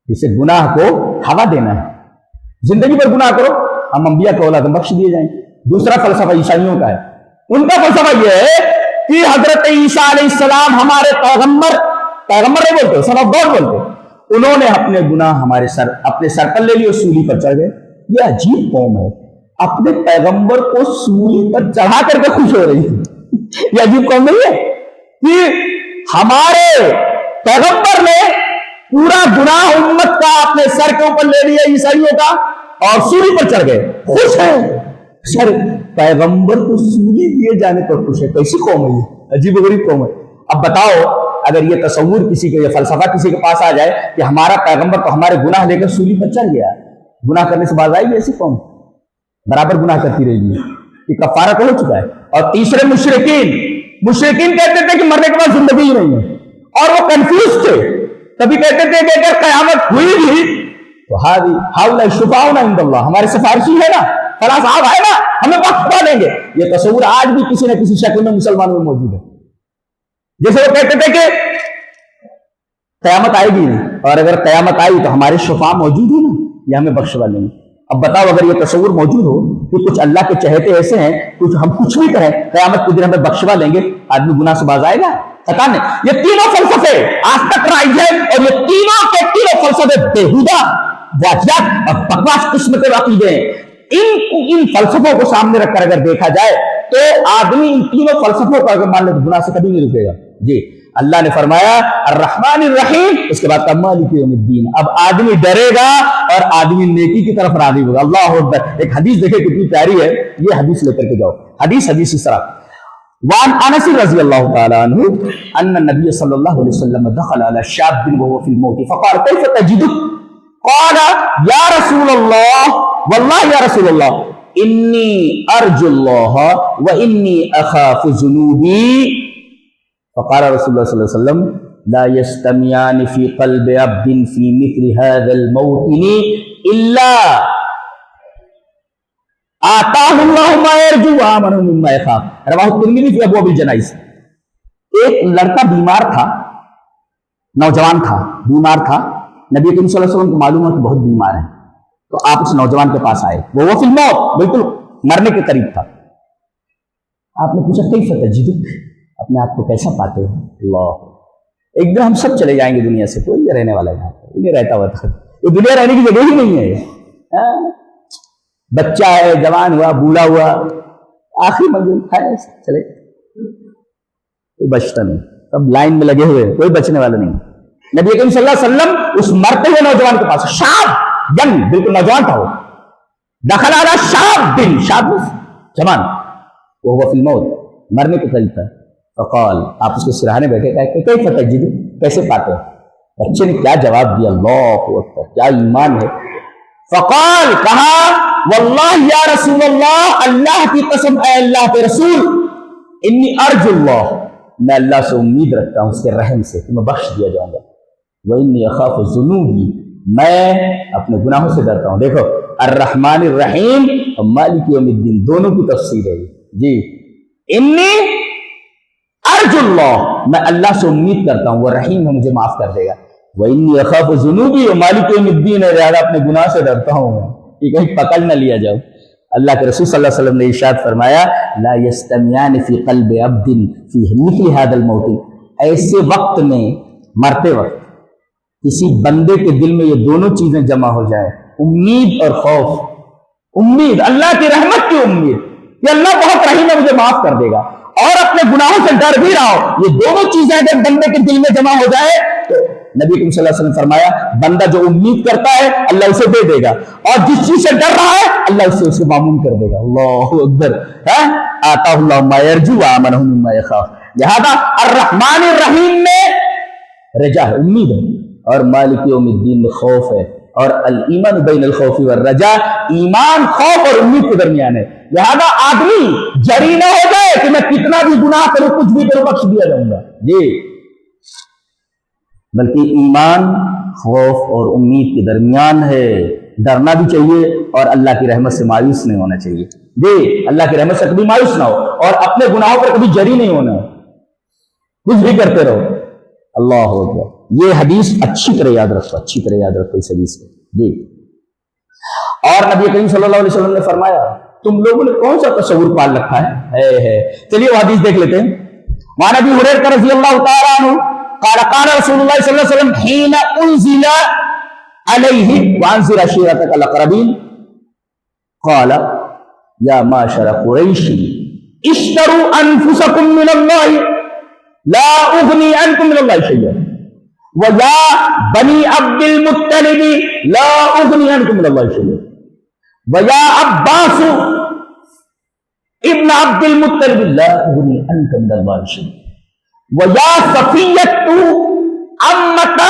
اسے گناہ کو ہوا دینا ہے. زندگی پر گناہ کرو، ہم انبیاء کی اولاد بخش دیے جائیں گے. دوسرا فلسفہ عیسائیوں کا ہے. ان کا فلسفہ یہ ہے کہ حضرت عیسیٰ علیہ السلام ہمارے پیغمبر نہیں بولتے، سن آف گاڈ بولتے، انہوں نے اپنے گناہ اپنے سر پر لے لیے، سولی پر چڑھ گئے. یہ عجیب قوم ہے، اپنے پیغمبر کو سولی پر چڑھا کر کے خوش ہو رہی ہے. یہ عجیب قوم نہیں ہے کہ ہمارے پیغمبر نے پورا گناہ امت کا اپنے سر کے اوپر لے لیا عیسائیوں کا اور سولی پر چڑھ گئے، خوش ہیں. سر پیغمبر کو سولی دیے جانے پر خوش ہے. کیسی قوم ہے یہ؟ عجیب و غریب قوم ہے. اب بتاؤ اگر یہ تصور کسی کے، یہ فلسفہ کسی کے پاس آ جائے کہ ہمارا پیغمبر تو ہمارے گناہ لے کر سولی پر چڑھ گیا، گناہ کرنے سے باز آئے گی ایسی قوم؟ برابر گناہ کرتی رہے گی. یہ کفارہ تو ہو چکا ہے. اور تیسرے مشرکین کہتے تھے کہ مرنے کے بعد زندگی ہی نہیں ہے، اور وہ کنفیوز تھے. کبھی کہتے تھے کہ اگر قیامت ہوئی بھی تو ہاؤلا شفاؤنا عند اللہ، ہمارے سفارشی ہے نا، فلاں صاحب ہے نا، ہمیں بخشوا دیں گے. یہ تصور آج بھی کسی نہ کسی شکل میں مسلمانوں میں موجود ہے. جیسے وہ کہتے تھے کہ قیامت آئے گی نہیں، اور اگر قیامت آئی تو ہمارے شفاء موجود ہیں نا، یہ ہمیں بخشوا دیں گے. اب بتاؤ اگر یہ تصور موجود ہو کہ کچھ اللہ کے چہتے ایسے ہیں کچھ ہم کچھ بھی کریں قیامت کے دن ہمیں بخشوا لیں گے, آدمی گناہ سے باز آئے گا؟ پتا نہیں. یہ تینوں فلسفے آج تک رائج ہے اور یہ تینوں کے تینوں فلسفے بےہودہ واجبات اور بکواس قسم کے عقیدے ہیں. ان فلسفوں کو سامنے رکھ کر اگر دیکھا جائے تو آدمی ان تینوں فلسفوں کا اگر مان لے تو گناہ سے کبھی نہیں رکے گا. جی اللہ نے فرمایا الرحمن الرحیم, اس کے بعد مالک یوم الدین. اب آدمی ڈرے گا اور آدمی نیکی کی طرف راغب ہوگا. اللہ اکبر. ایک حدیث دیکھیں کتنی پیاری ہے, یہ حدیث لے کر کے جاؤ. حدیث اس طرح وعن انس رضی اللہ تعالی عنہ ان النبي صلی اللہ علیہ وسلم دخل على شاب وهو في الموت فقال كيف تجدك قال يا رسول الله والله يا رسول الله اني ارجو الله واني اخاف ذنوبي فقال رسول الله صلی اللہ علیہ وسلم لا يستمعان في قلب عبد في مثل هذا الموطن الا آتاہ اللہ ما یرجو وآمنہ مما یخاف. رواہ الترمذی فی ابواب الجنائز. ایک لڑکا بیمار تھا, نوجوان تھا, بیمار تھا. نبی کریم صلی اللہ علیہ وسلم کو معلوم ہے کہ بہت بیمار ہے, تو آپ اس نوجوان کے پاس آئے. وہ فی الموت, بالکل مرنے کے قریب تھا. آپ نے پوچھا کیف تجدک, اپنے آپ کو کیسا پاتے ہو؟ اللہ, ایک دن ہم سب چلے جائیں گے دنیا سے, کوئی نہیں رہنے والا ہے, کوئی نہیں رہتا ہوا تھا. یہ دنیا رہنے کی جگہ ہی نہیں ہے. بچہ ہے, جوان ہوا, بوڑھا ہوا, آخری منزل ہے, چلے کوئی بچتا نہیں. سب لائن میں لگے ہوئے, کوئی بچنے والا نہیں. نبی کریم صلی اللہ علیہ وسلم اس مرتے ہوئے نوجوان کے پاس, شاب ینگ, بالکل نوجوان تھا وہ. دخل علی شاب بن, شاب جوان, وہ فی الموت, مرنے کے قریب تھا. فقال, آپ اس کے سراہنے بیٹھے, کیف تجد, کیسے پاتے؟ بچے نے کیا جواب دیا, اللہ اکبر, کیا ایمان ہے. فقال, کہا واللہ یا رسول اللہ, اللہ کی قسم اے اللہ کے رسول, انی ارجو اللہ, میں اللہ سے امید رکھتا ہوں اس کے رحم سے کہ میں بخش دیا جاؤں گا. وانی اخاف ذنوبی, میں اپنے گناہوں سے ڈرتا ہوں. دیکھو الرحمن الرحیم اور مالک یوم الدین دونوں کی تفسیر ہے جی. انی ارجو اللہ, میں اللہ سے امید کرتا ہوں, وہ رحیم ہے, مجھے معاف کر دے گا. وانی اخاف ذنوبی اور مالک یوم الدین ہے, زیادہ اپنے گناہ سے ڈرتا ہوں کہ کہیں پکڑ نہ لیا جاؤ. اللہ کے رسول صلی اللہ علیہ وسلم نے ارشاد فرمایا لا یستمیان فی قلب عبد فی مثل هذا الموطن, ایسے وقت میں, مرتے وقت کسی بندے کے دل میں یہ دونوں چیزیں جمع ہو جائیں, امید اور خوف. امید, اللہ کی رحمت کی امید کہ اللہ بہت رحیم ہے, مجھے معاف کر دے گا, اور اپنے گناہوں سے ڈر بھی رہا ہو. یہ دونوں چیزیں اگر بندے کے دل میں جمع ہو جائے تو نبی کریم صلی اللہ علیہ وسلم فرمایا بندہ جو امید کرتا ہے اللہ اسے دے دے گا, اور جس چیز سے ڈر رہا ہے اللہ اسے معمول کر دے گا. اللہ اکبر. آتاہ اللہ ما یرجو وآمنہ مما یخاف. لہذا الرحمن الرحیم میں رجا ہے, امید ہے, اور مالک یوم الدین میں خوف ہے, اور الایمان بین الخوف والرجاء, ایمان خوف اور امید کے درمیان ہے. لہذا آدمی جری نہ ہو جائے کہ میں کتنا بھی گناہ کروں, کچھ بھی کروں, بخش دیا جاؤں گا جی, بلکہ ایمان خوف اور امید کے درمیان ہے. ڈرنا بھی چاہیے اور اللہ کی رحمت سے مایوس نہیں ہونا چاہیے جی. اللہ کی رحمت سے کبھی مایوس نہ ہو, اور اپنے گناہوں پر کبھی جری نہیں ہونا, کچھ بھی کرتے رہو. اللہ اکبر. یہ حدیث اچھی طرح یاد رکھو, اچھی طرح یاد رکھو اس حدیث کو جی. اور نبی کریم صلی اللہ علیہ وسلم نے فرمایا تم لوگوں نے کون سا تصور پال رکھا ہے. چلیے وہ حدیث دیکھ لیتے ہیں. وعن ابی ہریرہ رضی اللہ تعالی عنہ قال قال رسول اللہ صلی اللہ علیہ وسلم حين انزل علیہ وانذر عشیرتک الاقربین قال یا معشر قریش اشتروا انفسکم من اللہ لا اغنی عنکم من اللہ شیئا ویا بنی عبد المطلب لا اغنی عنکم من اللہ شیئا ویا عباس ابن عبد المطلب لا اغنی عنکم من اللہ شیئا وَيَا صَفِيَّةُ أَمَّةَ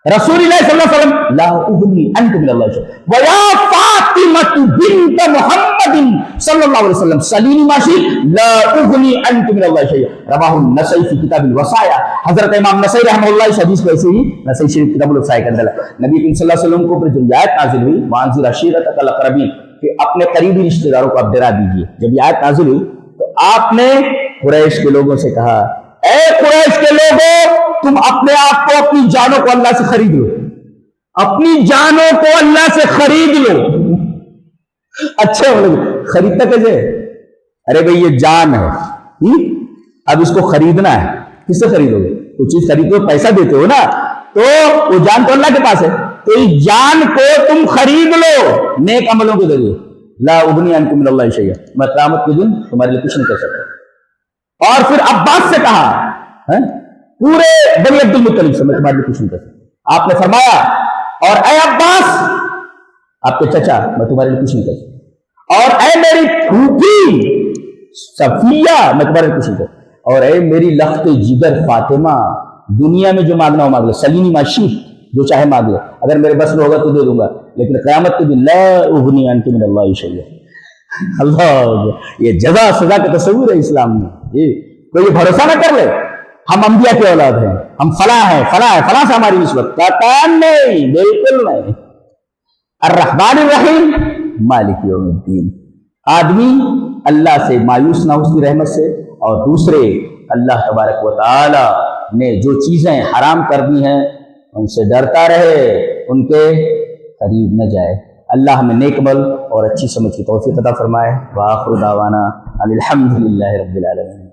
رسول اللہ صلی اللہ علیہ وسلم لا اغنی عنکم من اللہ شیئا وَيَا فاطمة بنت محمد صلی اللہ علیہ وسلم سلینی ماشی لا اغنی عنکم من اللہ شیئا. رواہ النسائی فی کتاب الوصایا. حضرت امام نسائی رحمہ اللہ اس حدیث کو ایسے ہی نسائی شریف کتاب الوصایا کے اندر نبی کریم صلی اللہ علیہ وسلم کو پر جب آیت نازل ہوئی وانذر عشیرتک الاقربین کہ اپنے قریبی رشتہ داروں کو آپ ڈرا دیجیے, جب یہ آیت نازل ہوئی تو آپ نے قریش کے لوگوں سے کہا اے قریش کے لوگوں تم اپنے آپ کو, اپنی جانوں کو اللہ سے خرید لو, اپنی جانوں کو اللہ سے خرید لو. اچھا خریدتا کیسے؟ ارے بھائی یہ جان ہے، اب اس کو خریدنا ہے. کس سے خریدو گے؟ کوئی چیز خریدو پیسہ دیتے ہو نا، تو وہ جان تو اللہ کے پاس ہے، تو اس جان کو تم خرید لو نیک عملوں کے ذریعے. لا اغنی عنکم من اللہ شیئا، میں قیامت کے دن تمہارے لیے کچھ نہیں کر سکتا. اور پھر عباس سے کہا، پورے بنی عبد المطلب سے میں تمہارے لیے کچھ نہیں کر سکتا. آپ نے فرمایا اور اے عباس آپ کے چچا میں تمہارے لیے کچھ نہیں کر سکتا، اور اے میری پھوپھی صفیہ میں تمہارے لیے کچھ نہیں کر سکتا، اور اے میری لخت جگر فاطمہ دنیا میں جو مانگنا ہو مانگ لو، سلینی ماشی جو چاہے مانگ لو، اگر میرے بس میں ہوگا تو دے دوں گا، لیکن قیامت کے دن لا اغنی عنکم من اللہ شیئا. اللہ یہ جزا سزا کا تصور ہے اسلام میں. کوئی یہ بھروسہ نہ کر لے ہم انبیاء کے اولاد ہیں، ہم فلاں ہیں فلاں ہے فلاں سے ہماری نسبت، کام نہیں، بالکل نہیں. الرحمن الرحیم مالک یوم الدین. آدمی اللہ سے مایوس نہ ہو اس کی رحمت سے، اور دوسرے اللہ تبارک و تعالی نے جو چیزیں حرام کر دی ہیں ان سے ڈرتا رہے، ان کے قریب نہ جائے. اللہ ہمیں نیک عمل اور اچھی سمجھ کی توفیق عطا فرمائے. وآخر دعوانا الحمد للہ رب العالمین.